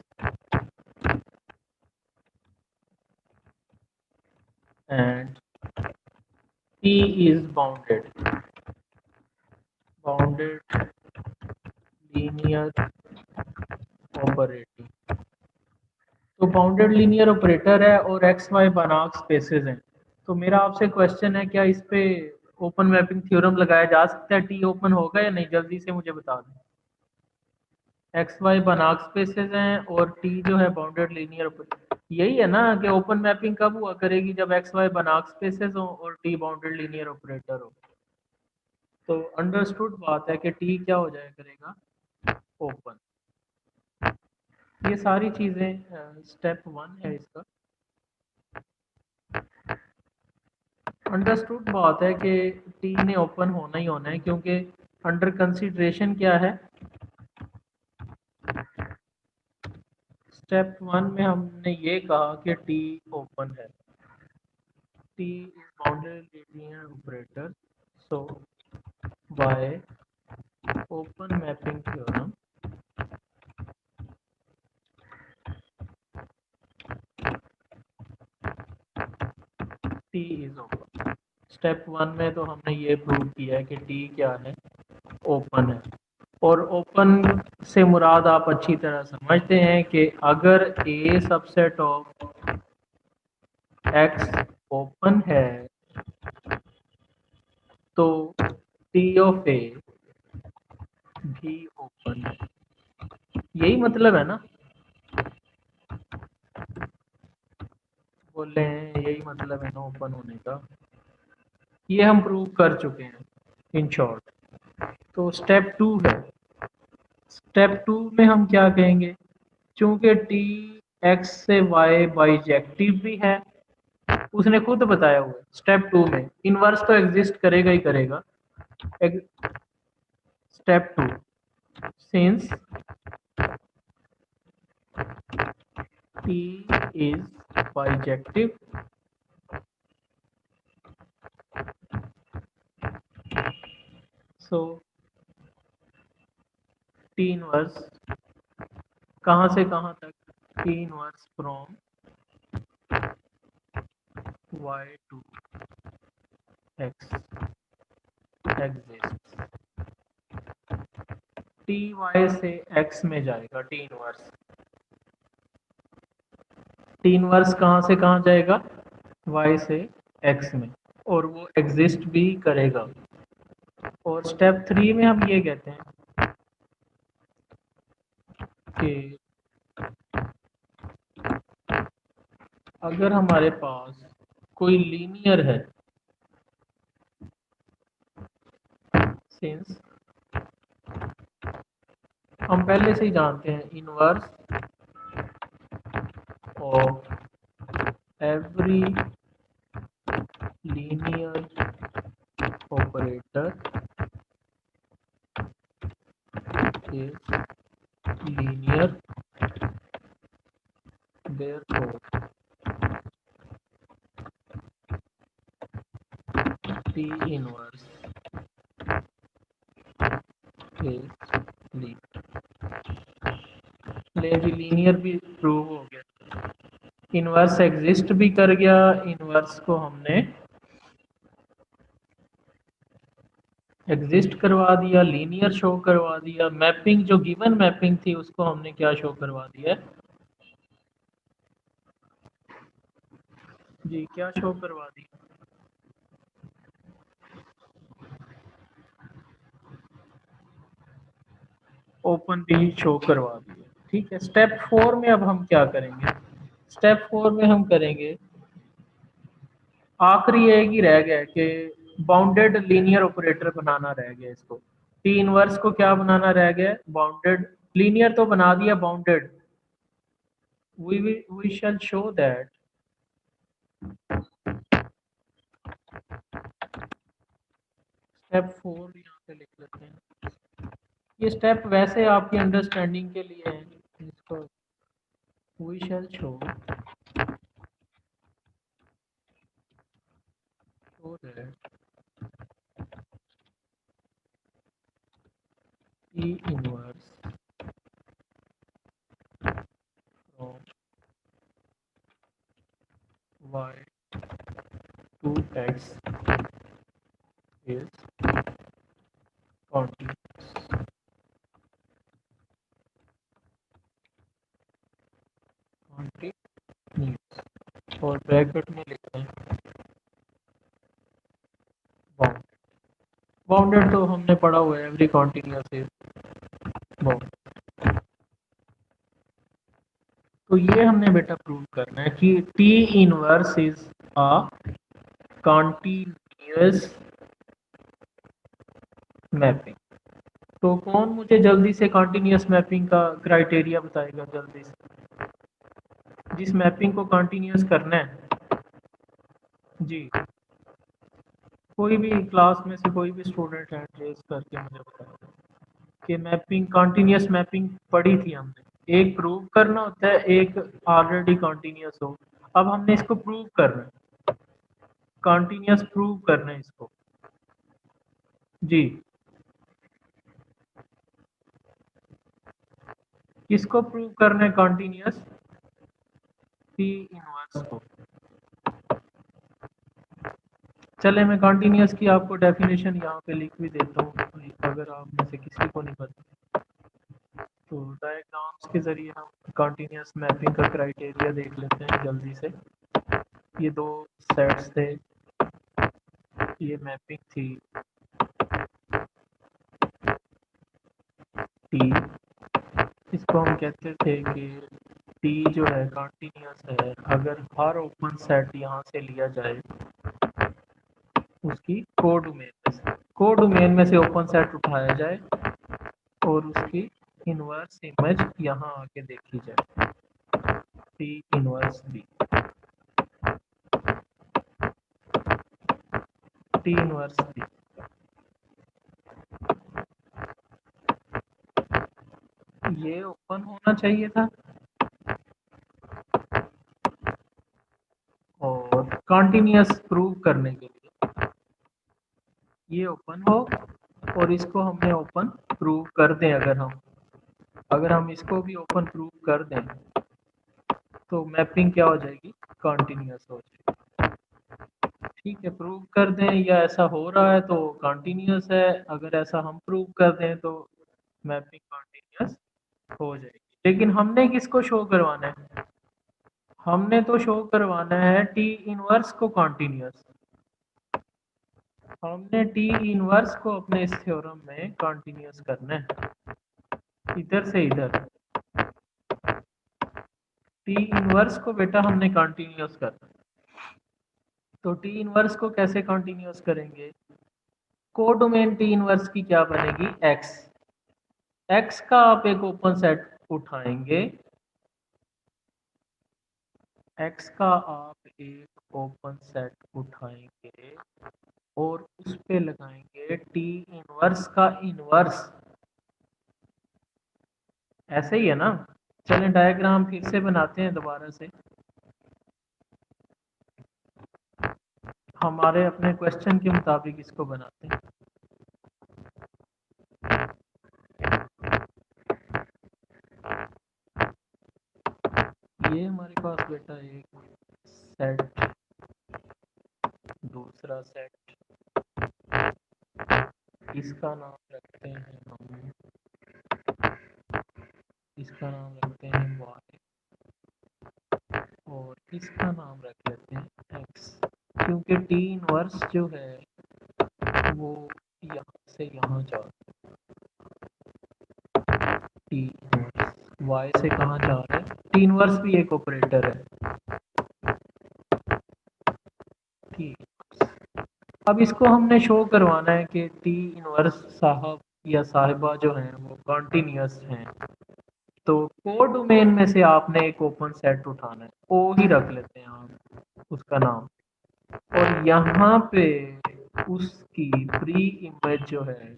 S1: and P is bounded linear operating। तो बाउंडेड लीनियर ऑपरेटर है और एक्स वाई बनाक स्पेसेस हैं। तो मेरा आपसे क्वेश्चन है, क्या इस पे ओपन मैपिंग थ्योरम लगाया जा सकता है? टी ओपन होगा या नहीं, जल्दी से मुझे बता दें। एक्स वाई बनाक स्पेसेस हैं और टी जो है बाउंडेड लीनियर ऑपरेटर। यही है ना कि ओपन मैपिंग कब हुआ करेगी, जब एक्स वाई बनाक स्पेसेस हो और टी बाउंडेड लीनियर ऑपरेटर हो। तो अंडरस्टूड बात है कि टी क्या हो जाया करेगा, ओपन। ये सारी चीजें स्टेप 1 है इसका। अंडरस्टूड बात है कि टी ने ओपन होना ही होना है, क्योंकि अंडर कंसीडरेशन क्या है, स्टेप 1 में हमने ये कहा कि टी ओपन है, T is bounded linear operator, so bye open mapping theorem T is open. Step 1 में तो हमने ये प्रूव किया है कि टी क्या है, ओपन है। और ओपन से मुराद आप अच्छी तरह समझते हैं कि अगर ए सबसेट ऑफ एक्स ओपन है तो टी ऑफ ए भी ओपन है। यही मतलब है ना, बोल रहे हैं यही मतलब है ना ओपन होने का। ये हम प्रूव कर चुके हैं इन शॉर्ट। तो स्टेप 2 है, स्टेप 2 में हम क्या कहेंगे, चूंकि टी एक्स से वाई बाइजेक्टिव भी है, उसने खुद बताया हुआ है स्टेप 2 में, इनवर्स तो एग्जिस्ट करेगा ही करेगा। Step 2, since T is bijective so T inverse कहाँ से कहाँ तक, T inverse from y to x exist. T y से x में जाएगा, टी इनवर्स, टी इनवर्स कहाँ से कहाँ जाएगा, y से x में, और वो एग्जिस्ट भी करेगा। और स्टेप 3 में हम ये कहते हैं कि अगर हमारे पास कोई लीनियर है, सिंस हम पहले से ही जानते हैं inverse of every linear operator is linear, therefore T inverse is linear। ले जी लीनियर भी प्रूव हो गया, इनवर्स एग्जिस्ट भी कर गया, इनवर्स को हमने एग्जिस्ट करवा दिया, लीनियर शो करवा दिया, मैपिंग जो गिवन मैपिंग थी उसको हमने क्या शो करवा दिया जी, क्या शो करवा दिया, ओपन भी शो करवा दिया। ठीक है, स्टेप 4 में अब हम क्या करेंगे, स्टेप 4 में हम करेंगे, आखिरी एक ही रह गया कि बाउंडेड लीनियर ऑपरेटर बनाना रह गया इसको। टी इनवर्स को क्या बनाना रह गया, बाउंडेड, लीनियर तो बना दिया, bounded. We shall show that step 4 यहाँ पे लिख लेते हैं, ये स्टेप वैसे आपकी अंडरस्टैंडिंग के लिए है, इसको we shall show that T inverse from y to x is continuous, continuous, और ब्रैकेट में लिखते हैं बाउंड। बाउंडेड तो हमने पढ़ा हुआ है, एवरी कॉन्टिन्यूअस इज बाउंड। तो ये हमने बेटा प्रूव करना है कि T inverse is a continuous mapping. तो कौन मुझे जल्दी से कॉन्टिन्यूस मैपिंग का क्राइटेरिया बताएगा जल्दी से, जिस मैपिंग को कॉन्टिन्यूस करना है? जी, कोई भी क्लास में से कोई भी स्टूडेंट है रेज करके मुझे बताएगा कि मैपिंग, कॉन्टिन्यूस मैपिंग पढ़ी थी हमने, एक प्रूव करना होता है, एक ऑलरेडी कॉन्टिन्यूस हो। अब हमने इसको प्रूव करना है, कॉन्टिन्यूस प्रूव करना है इसको। जी, किसको प्रूव करना है कॉन्टिन्यूस? टी इनवर्स को। चले मैं कॉन्टिन्यूस की आपको डेफिनेशन यहाँ पे लिख भी देता हूँ, अगर आप में से किसी को नहीं पता। तो डायग्राम्स के जरिए हम कॉन्टिन्यूस मैपिंग का क्राइटेरिया देख लेते हैं जल्दी से। ये दो सेट्स थे, ये मैपिंग थी टी, इसको हम कहते थे कि टी जो है कॉन्टिन्यूस है अगर हर ओपन सेट यहाँ से लिया जाए उसकी कोडोमेन में से ओपन सेट उठाया जाए और उसकी इनवर्स इमेज यहाँ आके देखी जाए, T inverse B, T inverse B. ये ओपन होना चाहिए था और कॉन्टिन्यूस प्रूव करने के लिए ये ओपन हो और इसको हमने ओपन प्रूव कर दें। अगर हम इसको भी ओपन प्रूव कर दें तो मैपिंग क्या हो जाएगी? कॉन्टिन्यूस हो जाएगी। ठीक है, प्रूव कर दें या ऐसा हो रहा है तो कॉन्टिन्यूस है, अगर ऐसा हम प्रूव कर दें तो मैपिंग कॉन्टिन्यूस हो जाएगी। लेकिन हमने किसको शो करवाना है? हमने तो शो करवाना है टी इनवर्स को कॉन्टिन्यूस। हमने टी इनवर्स को अपने इस थ्योरम में कॉन्टिन्यूस करना है, इधर से इधर। टी इनवर्स को बेटा हमने कॉन्टिन्यूस करना है, तो टी इनवर्स को कैसे कॉन्टिन्यूस करेंगे? कोडोमेन टी इनवर्स की क्या बनेगी? एक्स। एक्स का आप एक ओपन सेट उठाएंगे, एक्स का आप एक ओपन सेट उठाएंगे और उस पे लगाएंगे टी इनवर्स का इनवर्स। ऐसे ही है ना? चलें डायग्राम फिर से बनाते हैं दोबारा से, हमारे अपने क्वेश्चन के मुताबिक इसको बनाते हैं। ये हमारे पास बेटा एक सेट, दूसरा सेट, इसका नाम रखते हैं हम, इसका नाम रखते हैं y और इसका नाम रख लेते हैं x, क्योंकि टी इनवर्स जो है वो यहाँ से यहाँ जा, टी इनवर्स y से कहाँ जा रहा है? टी इनवर्स भी एक ऑपरेटर है, टी। अब इसको हमने शो करवाना है कि टी इनवर्स साहब या साहिबा जो हैं वो कॉन्टिन्यूस हैं, तो कोडोमेन में से आपने एक ओपन सेट उठाना है, ओ ही रख लेते हैं आप उसका नाम, और यहाँ पे उसकी प्री इमेज जो है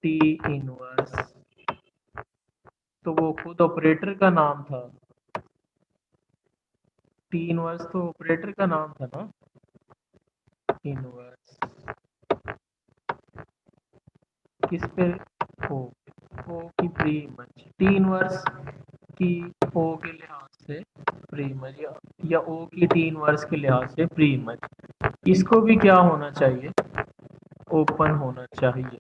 S1: टी इनवर्स, तो वो खुद ऑपरेटर का नाम था, टी इनवर्स तो ऑपरेटर का नाम था ना, इनवर्स किस पे? ओ की प्री इमेज, टी इनवर्स की ओ के लिहाज से प्री इमेज या ओ की टी इनवर्स के लिहाज से प्री इमेज, इसको भी क्या होना चाहिए? ओपन होना चाहिए।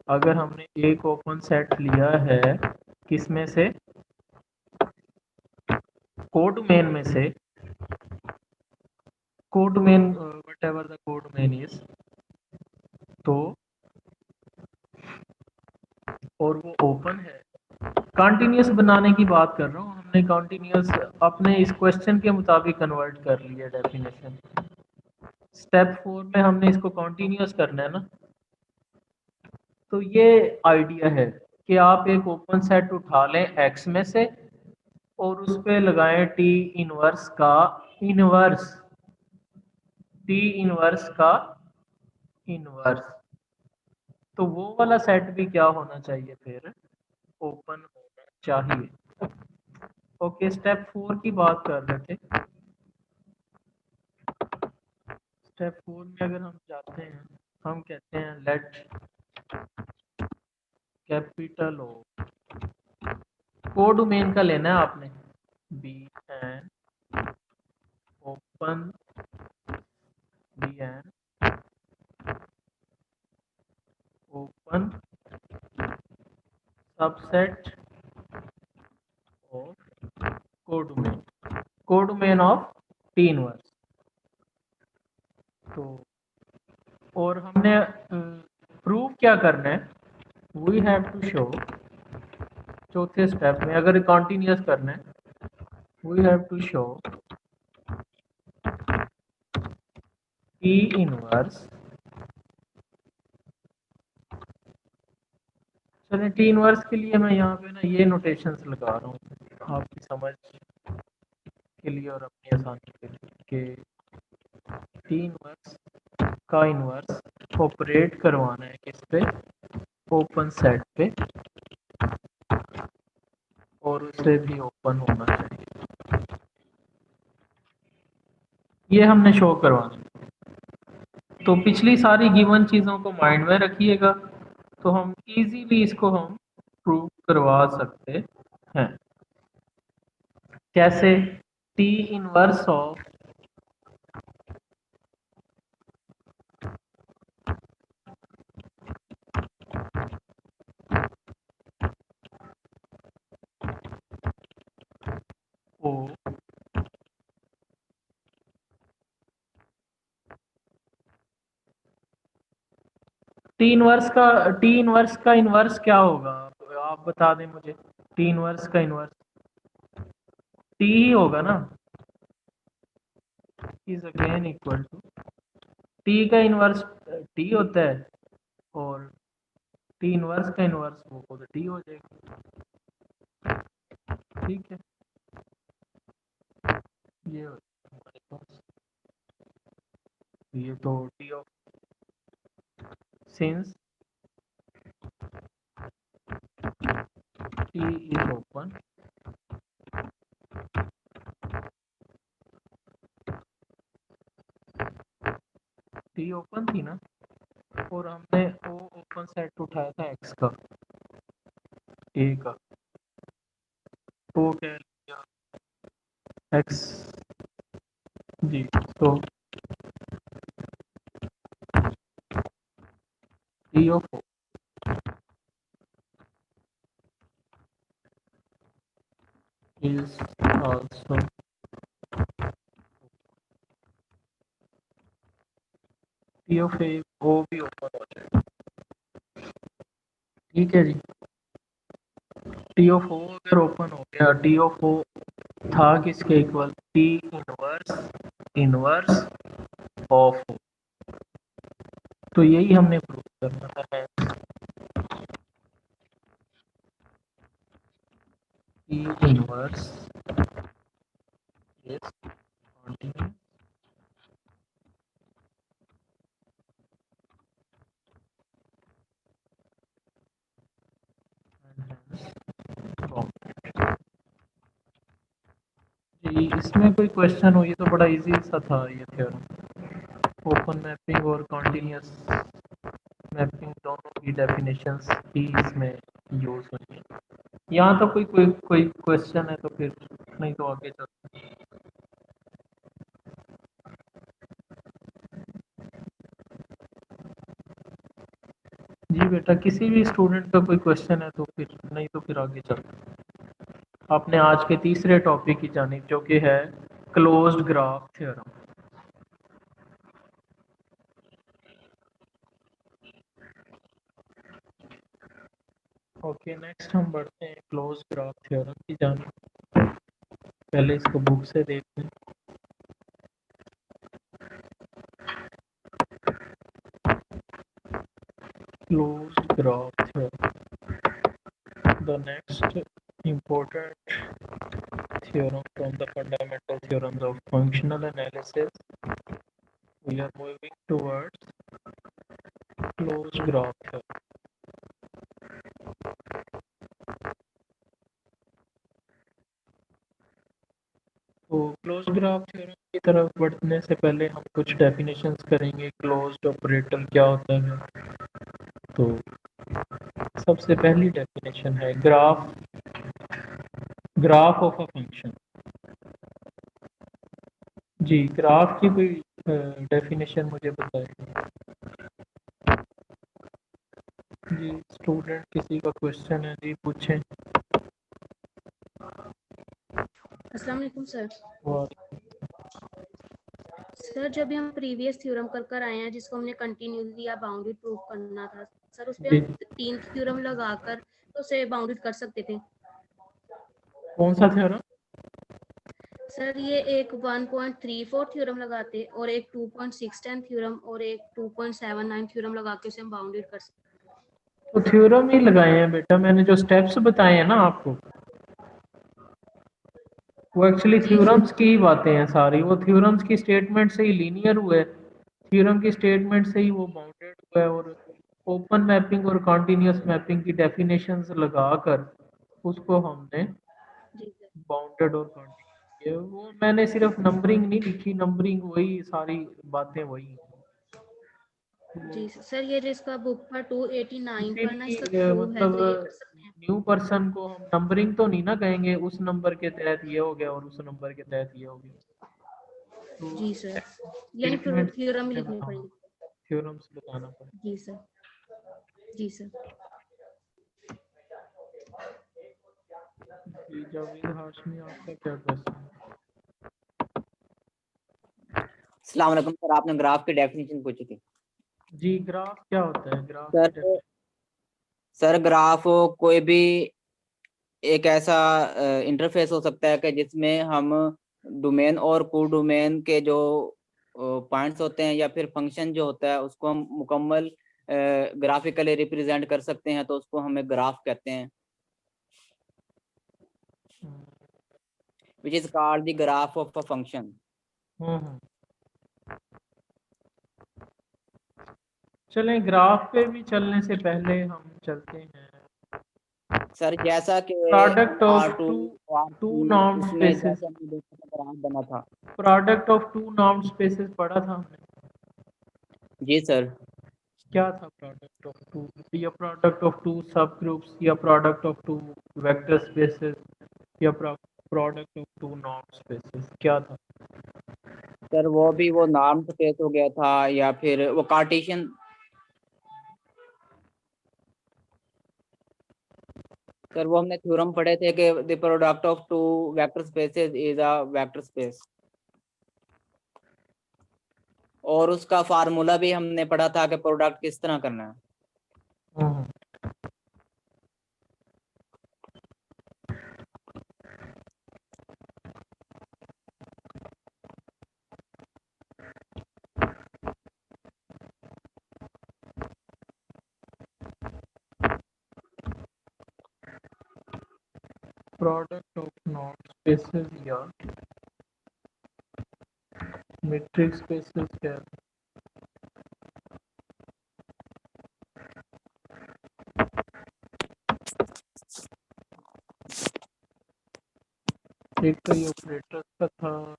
S1: अगर हमने एक ओपन सेट लिया है किसमें से? कोडोमेन में से, codomain whatever the codomain is, तो और वो ओपन है, कॉन्टिन्यूस बनाने की बात कर रहा हूँ, हमने कॉन्टिन्यूस अपने इस क्वेश्चन के मुताबिक कन्वर्ट कर लिया डेफिनेशन। स्टेप 4 में हमने इसको कॉन्टिन्यूस करना है ना, तो ये आइडिया है कि आप एक ओपन सेट उठा लें एक्स में से और उस पे लगाएं टी इनवर्स का इनवर्स, टी इनवर्स का इनवर्स, तो वो वाला सेट भी क्या होना चाहिए, फिर ओपन होना चाहिए। ओके, स्टेप 4 की बात कर रहे थे। स्टेप 4 में अगर हम जाते हैं, हम कहते हैं लेट कैपिटल ओ, कोडोमेन का लेना है आपने, B N open, B N open subset of codomain, codomain of T inverse. तो और हमने प्रूव क्या करना है, वी हैव टू शो, चौथे स्टेप में अगर कॉन्टिन्यूस करना है, we have to show T inverse, चलिए टी इनवर्स के लिए मैं यहाँ पे ना ये नोटेशंस लगा रहा हूँ आपकी समझ के लिए और अपनी आसानी के लिए, कि टी इनवर्स का इनवर्स ऑपरेट करवाना है किस पे, ओपन सेट पे, और उसे भी ओपन होना चाहिए। ये हमने शो करवाना है। तो पिछली सारी गिवन चीज़ों को माइंड में रखिएगा, तो हम इजीली इसको हम प्रूव करवा सकते हैं। कैसे, T inverse of O T inverse का इनवर्स क्या होगा, आप बता दें मुझे। टी इनवर्स का इनवर्स टी ही होगा ना, is again equal to, T का इनवर्स टी होता है, और टी इनवर्स का इनवर्स वो खुद टी हो जाएगा। ठीक है, ये हमारे पास, ये तो T of, since T is open, T open थी ना, और हमने ओ ओपन सेट उठाया था एक्स का, ए का, तो क्या लिया एक्स, जी, तो T of O is also, T of A वो भी ओपन हो जाएगा। ठीक है जी, टी ऑफ ओ अगर ओपन हो गया, टी ऑफ ओ था किसके equal, T inverse, inverse of O, तो यही हमने प्रूव करना है, T inverse is continuous and hence bounded. जी, इसमें कोई क्वेश्चन हो, ये तो बड़ा इजी सा था ये थ्योरम, ओपन मैपिंग और कॉन्टिन्यूस मैपिंग दोनों की डेफिनेशंस ही इसमें यूज हुई है। यहाँ तो कोई क्वेश्चन है तो फिर, नहीं तो आगे चलते हैं। जी बेटा, किसी भी स्टूडेंट का कोई क्वेश्चन है तो फिर, नहीं तो फिर आगे चलते हैं अपने आज के तीसरे टॉपिक की जानिब, जो कि है closed graph theorem. Okay, next हम बढ़ते हैं क्लोज्ड ग्राफ थ्योरम की जानिब। पहले इसको बुक से देखते हैं। Closed graph theorem. The next important theorem from the fundamental theorems of functional analysis, we are moving towards closed graph theorem. तो क्लोज्ड ग्राफ थ्योरम की तरफ बढ़ने से पहले हम कुछ डेफिनेशंस करेंगे। क्लोज्ड ऑपरेटर क्या होता है? तो सबसे पहली डेफिनेशन है ग्राफ ऑफ अ फंक्शन। जी, ग्राफ की कोई डेफिनेशन मुझे बताइए। जी, स्टूडेंट किसी का क्वेश्चन है जी, पूछें।
S4: अस्सलाम वालेकुम सर।
S1: और
S4: सर जब हम प्रीवियस थ्योरम कर आए हैं जिसको हमने कंटिन्यूटी या बाउंड्री प्रूव करना था सर, उस पे
S1: जी,
S4: हम 3 थ्योरम लगाकर तो उसे बाउंड्री कर सकते थे।
S1: कौन सा थ्योरम?
S4: सर ये एक 1.34 थ्योरम लगाते और एक 2.610 थ्योरम और एक 2.79 थ्योरम लगा के उसे हम बाउंड्री कर सकते।
S1: तो थ्योरम ही लगाए हैं बेटा, मैंने जो स्टेप्स बताए हैं ना आपको, वो एक्चुअली
S4: जी
S1: थ्योरम्स की ही बातें हैं सारी। वो थ्योरम्स की स्टेटमेंट से ही लीनियर हुए, थ्योरम की स्टेटमेंट से ही वो बाउंडेड हुआ है। और ओपन मैपिंग और कॉन्टिन्यूस मैपिंग की डेफिनेशंस लगाकर उसको हमने
S4: जी सर।
S1: बाउंडेड और कॉन्टिन्यूस किया। वो मैंने सिर्फ नंबरिंग नहीं लिखी, नंबरिंग वही सारी बातें वही हैं।
S4: जी सर, ये जो इसका बुक पर 289
S1: किसी
S4: पर ना इसका
S1: भी
S4: प्रूव है तो ये
S1: मतलब
S4: कर सकते हैं।
S1: न्यू पर्सन को हम नंबरिंग तो नहीं ना कहेंगे, उस नंबर के तहत ये हो गया और उस नंबर के तहत ये हो गया। तो
S4: जी सर, यानी
S1: स्टेटमेंट
S4: थ्योरम ही लिखने पड़ेंगे।
S1: थ्योरम्स बताना पड़ेगा।
S4: जी सर। जी सर।
S1: जी, जावेद हाशमी, आपका क्या क्वेश्चन है?
S2: अस्सलाम वालेकुम सर, आपने ग्राफ की डेफिनेशन पूछी थी।
S1: जी, ग्राफ क्या होता है? ग्राफ की
S2: सर
S1: डेफिनेशन।
S2: सर ग्राफ कोई भी एक ऐसा इंटरफेस हो सकता है कि जिसमें हम डोमेन और को डोमेन के जो पॉइंट्स होते हैं या फिर फंक्शन जो होता है उसको हम मुकम्मल ग्राफिकली रिप्रेजेंट कर सकते हैं, तो उसको हमें ग्राफ कहते हैं, which is called the graph of a function.
S1: Hmm. चलें, ग्राफ पे भी चलने से पहले हम चलते हैं
S2: सर जैसा कि
S1: product of
S2: R2
S1: to
S2: R3
S1: नॉर्म्ड
S2: उसमें
S1: स्पेसेस।
S2: जैसे हमने देखा था ग्राफ बना था।
S1: Product of two normed spaces पढ़ा था हमने।
S2: जी सर।
S1: क्या था प्रोडक्ट ऑफ टू? या product of two subgroups, या product of two vector spaces, या product of two norm spaces, क्या था?
S2: सर वो भी वो नॉर्म स्पेस हो गया था या फिर वो कार्टेशियन। सर वो हमने थ्योरम पढ़े थे कि the product of two vector spaces is a vector space, और उसका फार्मूला भी हमने पढ़ा था कि प्रोडक्ट किस तरह करना है।
S1: हम्म। प्रोडक्ट ऑफ नॉर्म स्पेसेस या मीट्रिक स्पेसेस क्या है? एक तो ये ऑपरेटर का था,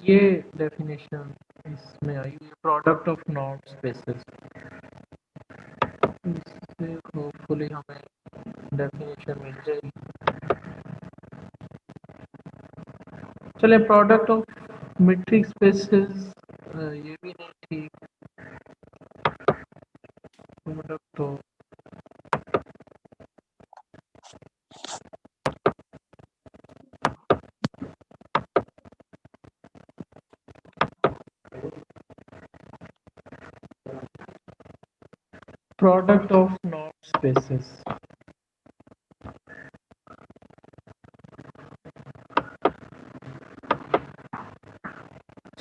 S1: ये डेफिनेशन इसमें आई हुई है, प्रोडक्ट ऑफ नॉर्म स्पेसेस। इससे होपफुली हमें डेफिनेशन मिल जाएगी। चले, प्रोडक्ट ऑफ मीट्रिक स्पेसेस ये भी नहीं थी। Product of product of norm spaces.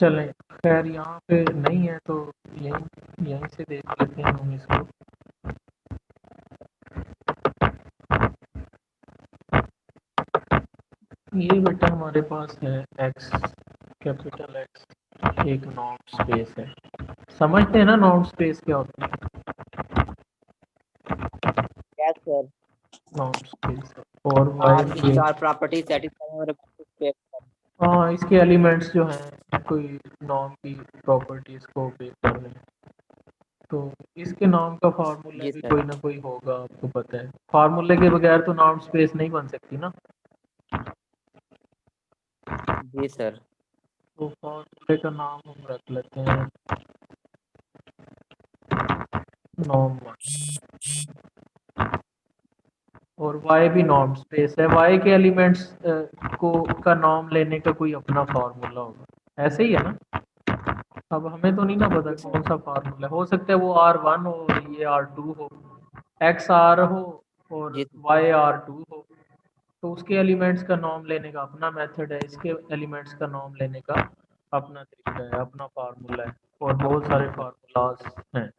S1: चलें, खैर यहाँ पे नहीं है तो यहीं से देख लेते हैं हम इसको। ये बेटा हमारे पास है x, कैपिटल X एक नॉर्म स्पेस है। समझते हैं ना नॉर्म स्पेस क्या होता है?
S2: Yes sir.
S1: नॉर्म स्पेस है और
S2: आर
S1: y
S2: की चार प्रॉपर्टी सेटिस्फाई।
S1: हाँ, इसके एलिमेंट्स जो हैं कोई नॉर्म की प्रॉपर्टीज को ओबे कर रहे हैं, तो इसके नाम का फार्मूला
S2: जी
S1: भी
S2: सर।
S1: कोई ना कोई होगा, आपको पता है। फार्मूले के बगैर तो नॉर्म स्पेस नहीं बन सकती ना।
S2: जी सर।
S1: तो फार्मूले का नाम हम रख लेते हैं नॉर्म और y भी नॉर्म स्पेस है। y के एलिमेंट्स को का नाम लेने का कोई अपना फार्मूला होगा, ऐसे ही है ना। अब हमें तो नहीं ना पता कौन सा फार्मूला हो सकता है, वो R1 हो ये R2 हो, x R हो और
S2: जी
S1: y R2 हो, तो उसके एलिमेंट्स का नाम लेने का अपना मेथड है, इसके एलिमेंट्स का नाम लेने का अपना तरीका है, अपना फार्मूला है और बहुत सारे फार्मूलाज हैं।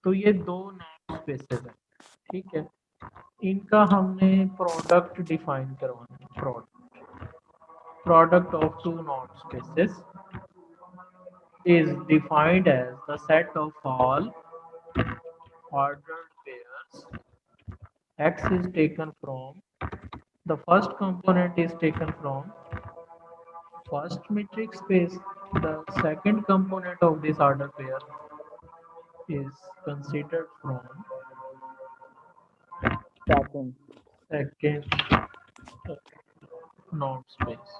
S1: तो ये दो नॉर्म स्पेसेस हैं, ठीक है। इनका हमने प्रोडक्ट डिफाइन करवाना है। Product of two norm spaces is defined as the set of all ordered pairs x is taken from the first component is taken from first metric space. The second component of this order pair is considered from
S2: second.
S1: second norm space.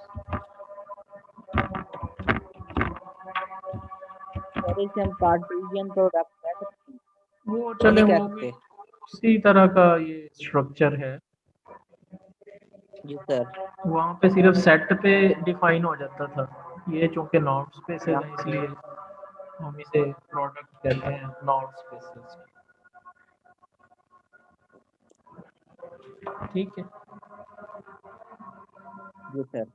S2: Sir इसे हम Cartesian product कह सकते हैं
S1: वो
S2: या
S1: चले
S2: नहीं कह
S1: वो भी
S2: सकते?
S1: उसी तरह का ये स्ट्रक्चर है।
S2: जी सर।
S1: वहाँ पे सिर्फ सेट पे डिफाइन हो जाता था, ये चूंकि नॉर्म स्पेसेस
S2: हाँ
S1: हैं इसलिए हम इसे प्रोडक्ट कहते हैं नॉर्म स्पेसेस, ठीक है।
S2: जी सर।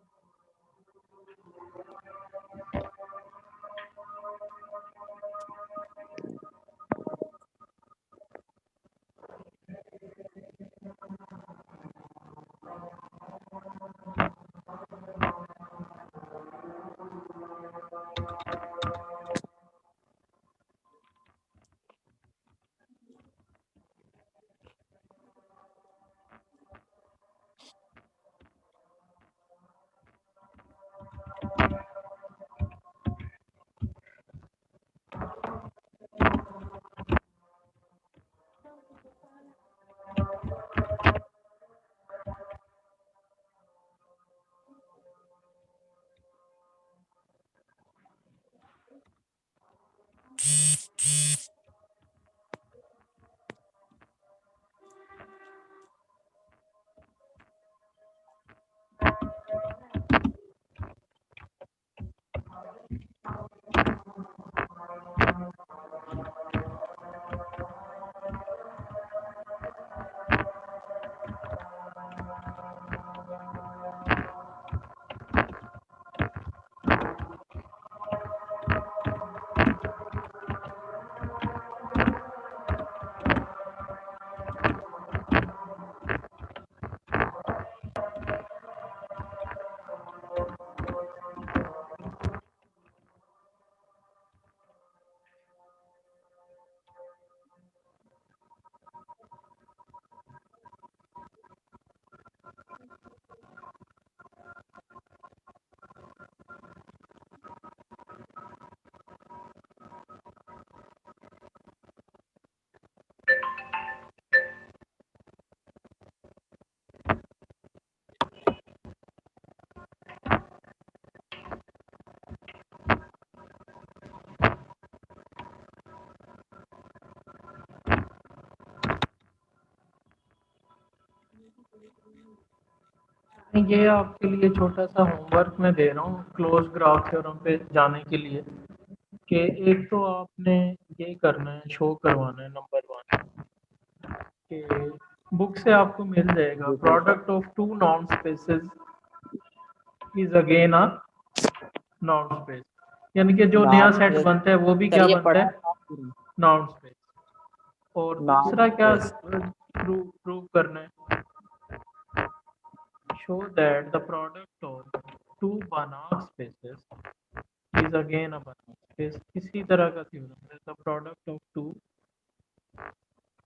S1: ये आपके लिए छोटा सा होमवर्क मैं दे रहा हूँ क्लोज ग्राफ थ्योरम पे जाने के लिए, कि एक तो आपने ये करना है, शो करवाना है नंबर 1 कि बुक से आपको मिल जाएगा
S2: जी sir.
S1: Product of two norm spaces is again a norm space. यानी कि जो नया
S2: नॉर्म
S1: सेट
S2: स्पेस
S1: बनता है वो भी
S2: सर
S1: क्या
S2: ये
S1: बनता
S2: पढ़ा
S1: है,
S2: है
S1: नॉर्म स्पेस। और
S2: नॉर्म
S1: दूसरा क्या
S2: स्पेस
S1: प्रूव करना है, show that the product of two Banach spaces is again a Banach space. इसी तरह का थ्योरम है, द प्रोडक्ट ऑफ टू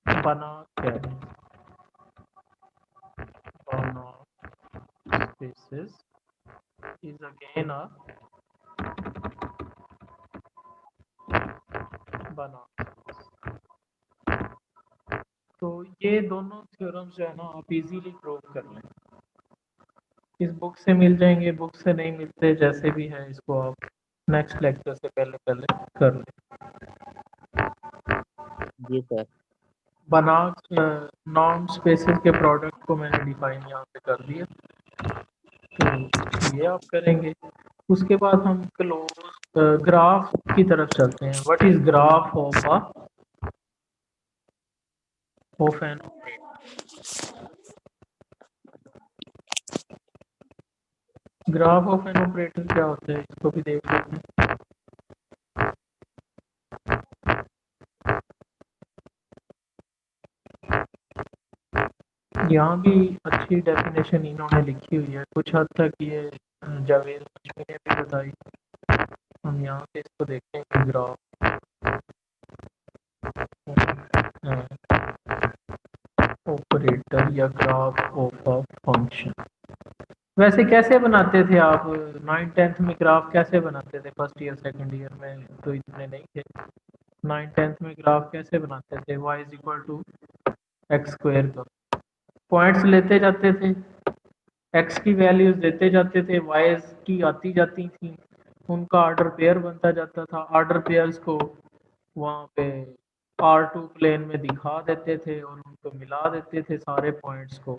S1: बनाक क्या है, बनाक स्पेसेस इज अगेन अ बनाक। तो ये दोनों थ्योरम्स जो है ना आप इजीली प्रूव कर लें, इस बुक से मिल जाएंगे, बुक से नहीं मिलते जैसे भी है इसको आप नेक्स्ट लेक्चर से पहले पहले कर लें।
S2: जी सर।
S1: बनाक नॉर्म स्पेसेस के प्रोडक्ट को मैंने डिफाइन यहाँ पे कर दिया, तो ये आप करेंगे। उसके बाद हम क्लोज ग्राफ की तरफ चलते हैं। What is graph of an graph of an operator क्या होता है, इसको भी देख लेते हैं। यहाँ भी अच्छी डेफिनेशन इन्होंने लिखी हुई है, कुछ हद तक ये जावेद लक्ष्मी ने भी बताई। हम यहाँ पे इसको देखेंगे, ग्राफ ऑपरेटर या ग्राफ ऑफ अ फंक्शन। वैसे कैसे बनाते थे आप 9th-10th में, ग्राफ कैसे बनाते थे? फर्स्ट ईयर सेकंड ईयर में तो इतने नहीं थे। 9th-10th में ग्राफ कैसे बनाते थे? y is equal to x square का पॉइंट्स लेते जाते थे, x की वैल्यूज देते जाते थे, y की आती जाती थी, उनका ऑर्डर पेयर बनता जाता था। ऑर्डर पेयर्स को वहाँ पे R2 प्लेन में दिखा देते थे और उनको मिला देते थे सारे पॉइंट्स को।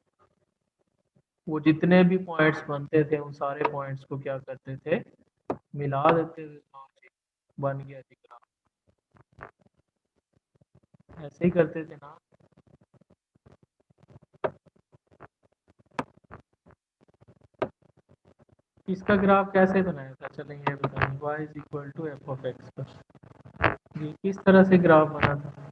S1: वो जितने भी पॉइंट्स बनते थे उन सारे पॉइंट्स को क्या करते थे, मिला देते थे, तो जी बन गया जी ग्राफ। ऐसे ही करते थे ना। इसका ग्राफ कैसे बनाया था, चलें ये बताएं। y is equal to f of x पर जी किस तरह से ग्राफ बना था?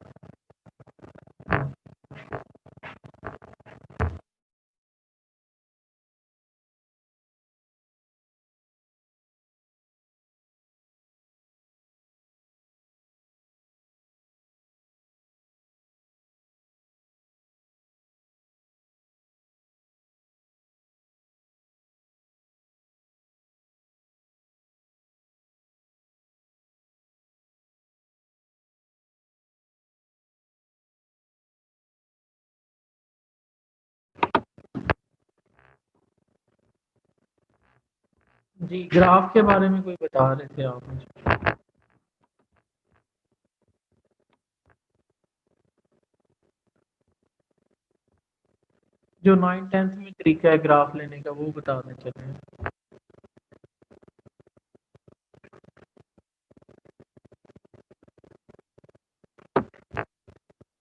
S1: जी ग्राफ के बारे में कोई बता रहे थे आप मुझे। जो 9th-10th में तरीका है ग्राफ लेने का वो बता दें चलें।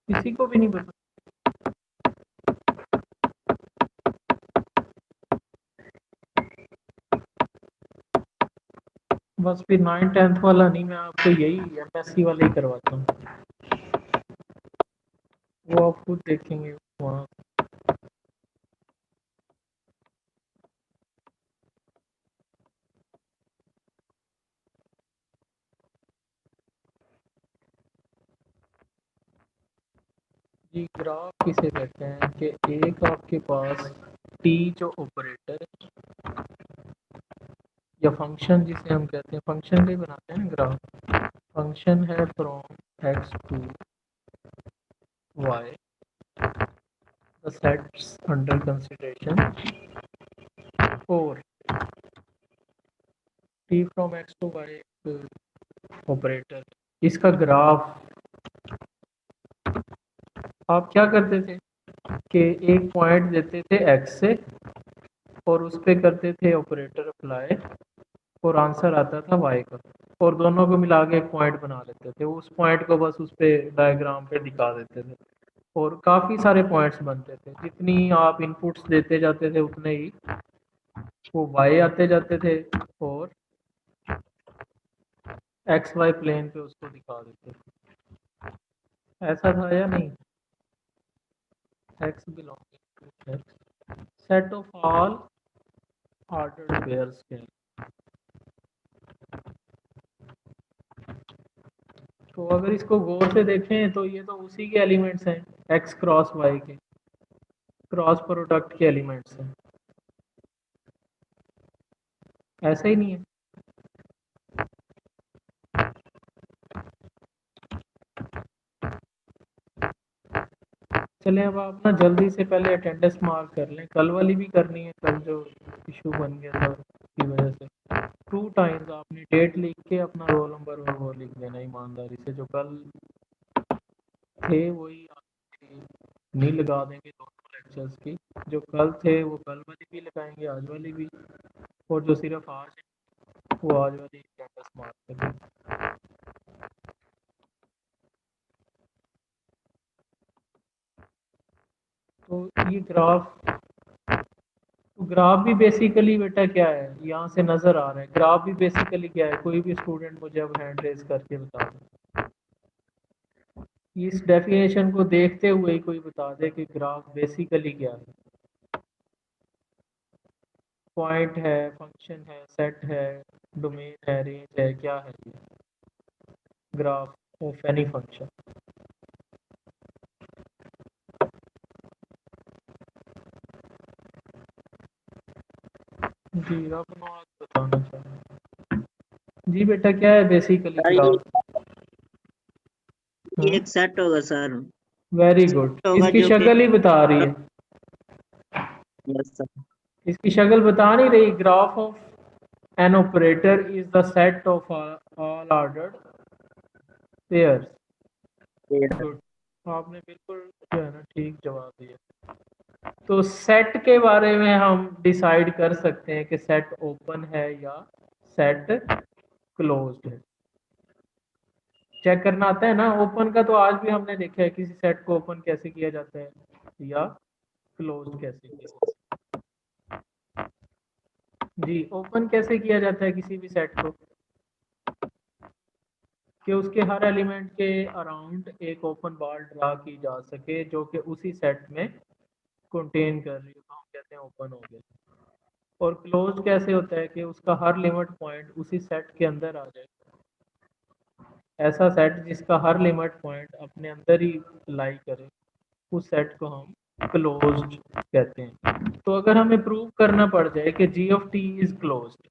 S1: किसी को भी नहीं पता? बस फिर 9th-10th वाला नहीं, मैं आपको यही एमएससी वाला ही करवाता हूँ, वो आप खुद देखेंगे वहाँ। जी ग्राफ किसे कहते हैं कि एक आपके पास टी जो ऑपरेटर या फंक्शन जिसे हम कहते हैं, फंक्शन भी बनाते हैं ना ग्राफ, फंक्शन है from x to Y, the sets under consideration, और T from x to Y operator. इसका ग्राफ आप क्या करते थे कि एक पॉइंट देते थे एक्स से और उस पे करते थे ऑपरेटर अप्लाई और आंसर आता था वाई का, और दोनों को मिला के एक पॉइंट बना लेते थे। उस पॉइंट को बस उस पे डायग्राम पे दिखा देते थे और काफ़ी सारे पॉइंट्स बनते थे। जितनी आप इनपुट्स देते जाते थे उतने ही वो वाई आते जाते थे और एक्स वाई प्लेन पे उसको दिखा देते। ऐसा था या नहीं? X belonging to X set of all ordered pairs के। तो अगर इसको गौर से देखें तो ये तो उसी के एलिमेंट्स हैं, एक्स क्रॉस वाई के क्रॉस प्रोडक्ट के एलिमेंट्स हैं, ऐसा ही नहीं है? चलें अब आप ना जल्दी से पहले अटेंडेंस मार्क कर लें, कल वाली भी करनी है, कल जो इशू बन गया था उसकी वजह से 2 टाइम्स आपने डेट लिख के अपना रोल नंबर और वो लिख देना ईमानदारी से, जो कल थे वही नहीं लगा देंगे दोनों लेक्चर्स की, जो कल थे वो कल वाली भी लगाएंगे, आज वाली भी, और जो सिर्फ आज है वो आज वाली अटेंडेंस मार्क कर देंगे। तो ये ग्राफ भी बेसिकली बेटा क्या है, यहाँ से नजर आ रहा है, ग्राफ भी बेसिकली क्या है, कोई भी स्टूडेंट मुझे अब हैंड रेज करके बता दे, इस डेफिनेशन को देखते हुए ही कोई बता दे कि ग्राफ बेसिकली क्या है। पॉइंट है, फंक्शन है, सेट है, डोमेन है, रेंज है, क्या है ये ग्राफ ऑफ एनी फंक्शन? जी आप आज बताना चाहें। जी बेटा क्या है बेसिकली
S5: सर
S1: ग्राफ?
S5: ये एक सेट होगा सर।
S1: वेरी गुड,
S5: होगा
S1: इसकी
S5: जो कि
S1: शक्ल ही बता रही है,
S5: यस सर।
S1: इसकी शक्ल बता नहीं रही। Graph of an operator is the set of all ordered pairs. Good, आपने बिल्कुल जो है ना ठीक जवाब दिया। तो सेट के बारे में हम डिसाइड कर सकते हैं कि सेट ओपन है या सेट क्लोज्ड है। चेक करना आता है ना, ओपन का तो आज भी हमने देखा है, किसी सेट को ओपन कैसे किया जाता है या क्लोज्ड कैसे किया जाता है। जी ओपन कैसे किया जाता है किसी भी सेट को, कि उसके हर एलिमेंट के अराउंड एक ओपन बार ड्रा की जा सके जो कि उसी सेट में कंटेन कर रही हो, तो हम कहते हैं ओपन हो गया। और क्लोज कैसे होता है कि उसका हर लिमिट पॉइंट उसी सेट के अंदर आ जाए, ऐसा सेट जिसका हर लिमिट पॉइंट अपने अंदर ही लाई करे, उस सेट को हम क्लोज्ड कहते हैं। तो अगर हमें प्रूव करना पड़ जाए कि G of T is closed,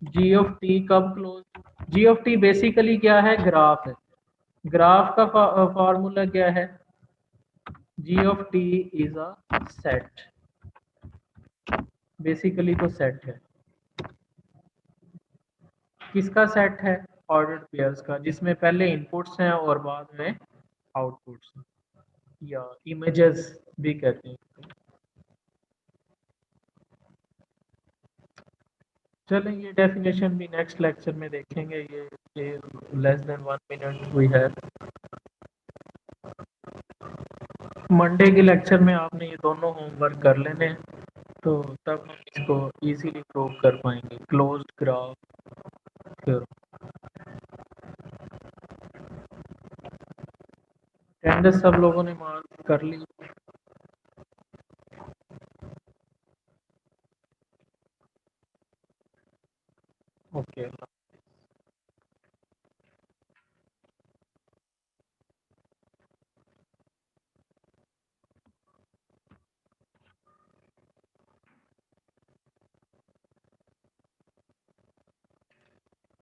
S1: G of T कब close? G of T basically क्या है, ग्राफ है। ग्राफ का फॉर्मूला क्या है, G of T is a set, basically तो सेट है। किसका सेट है? ऑर्डर्ड पेयर्स का, जिसमें पहले इनपुट्स हैं और बाद में आउटपुट्स हैं, या इमेजेस भी कहते हैं। चलें ये डेफिनेशन भी नेक्स्ट लेक्चर में देखेंगे, ये लेस देन 1 मिनट हुई है। मंडे के लेक्चर में आपने ये दोनों होमवर्क कर लेने हैं, तो तब हम इसको इजीली प्रूव कर पाएंगे, क्लोज्ड ग्राफ थ्योरम। अटेंडेंस सब लोगों ने मार्क कर ली?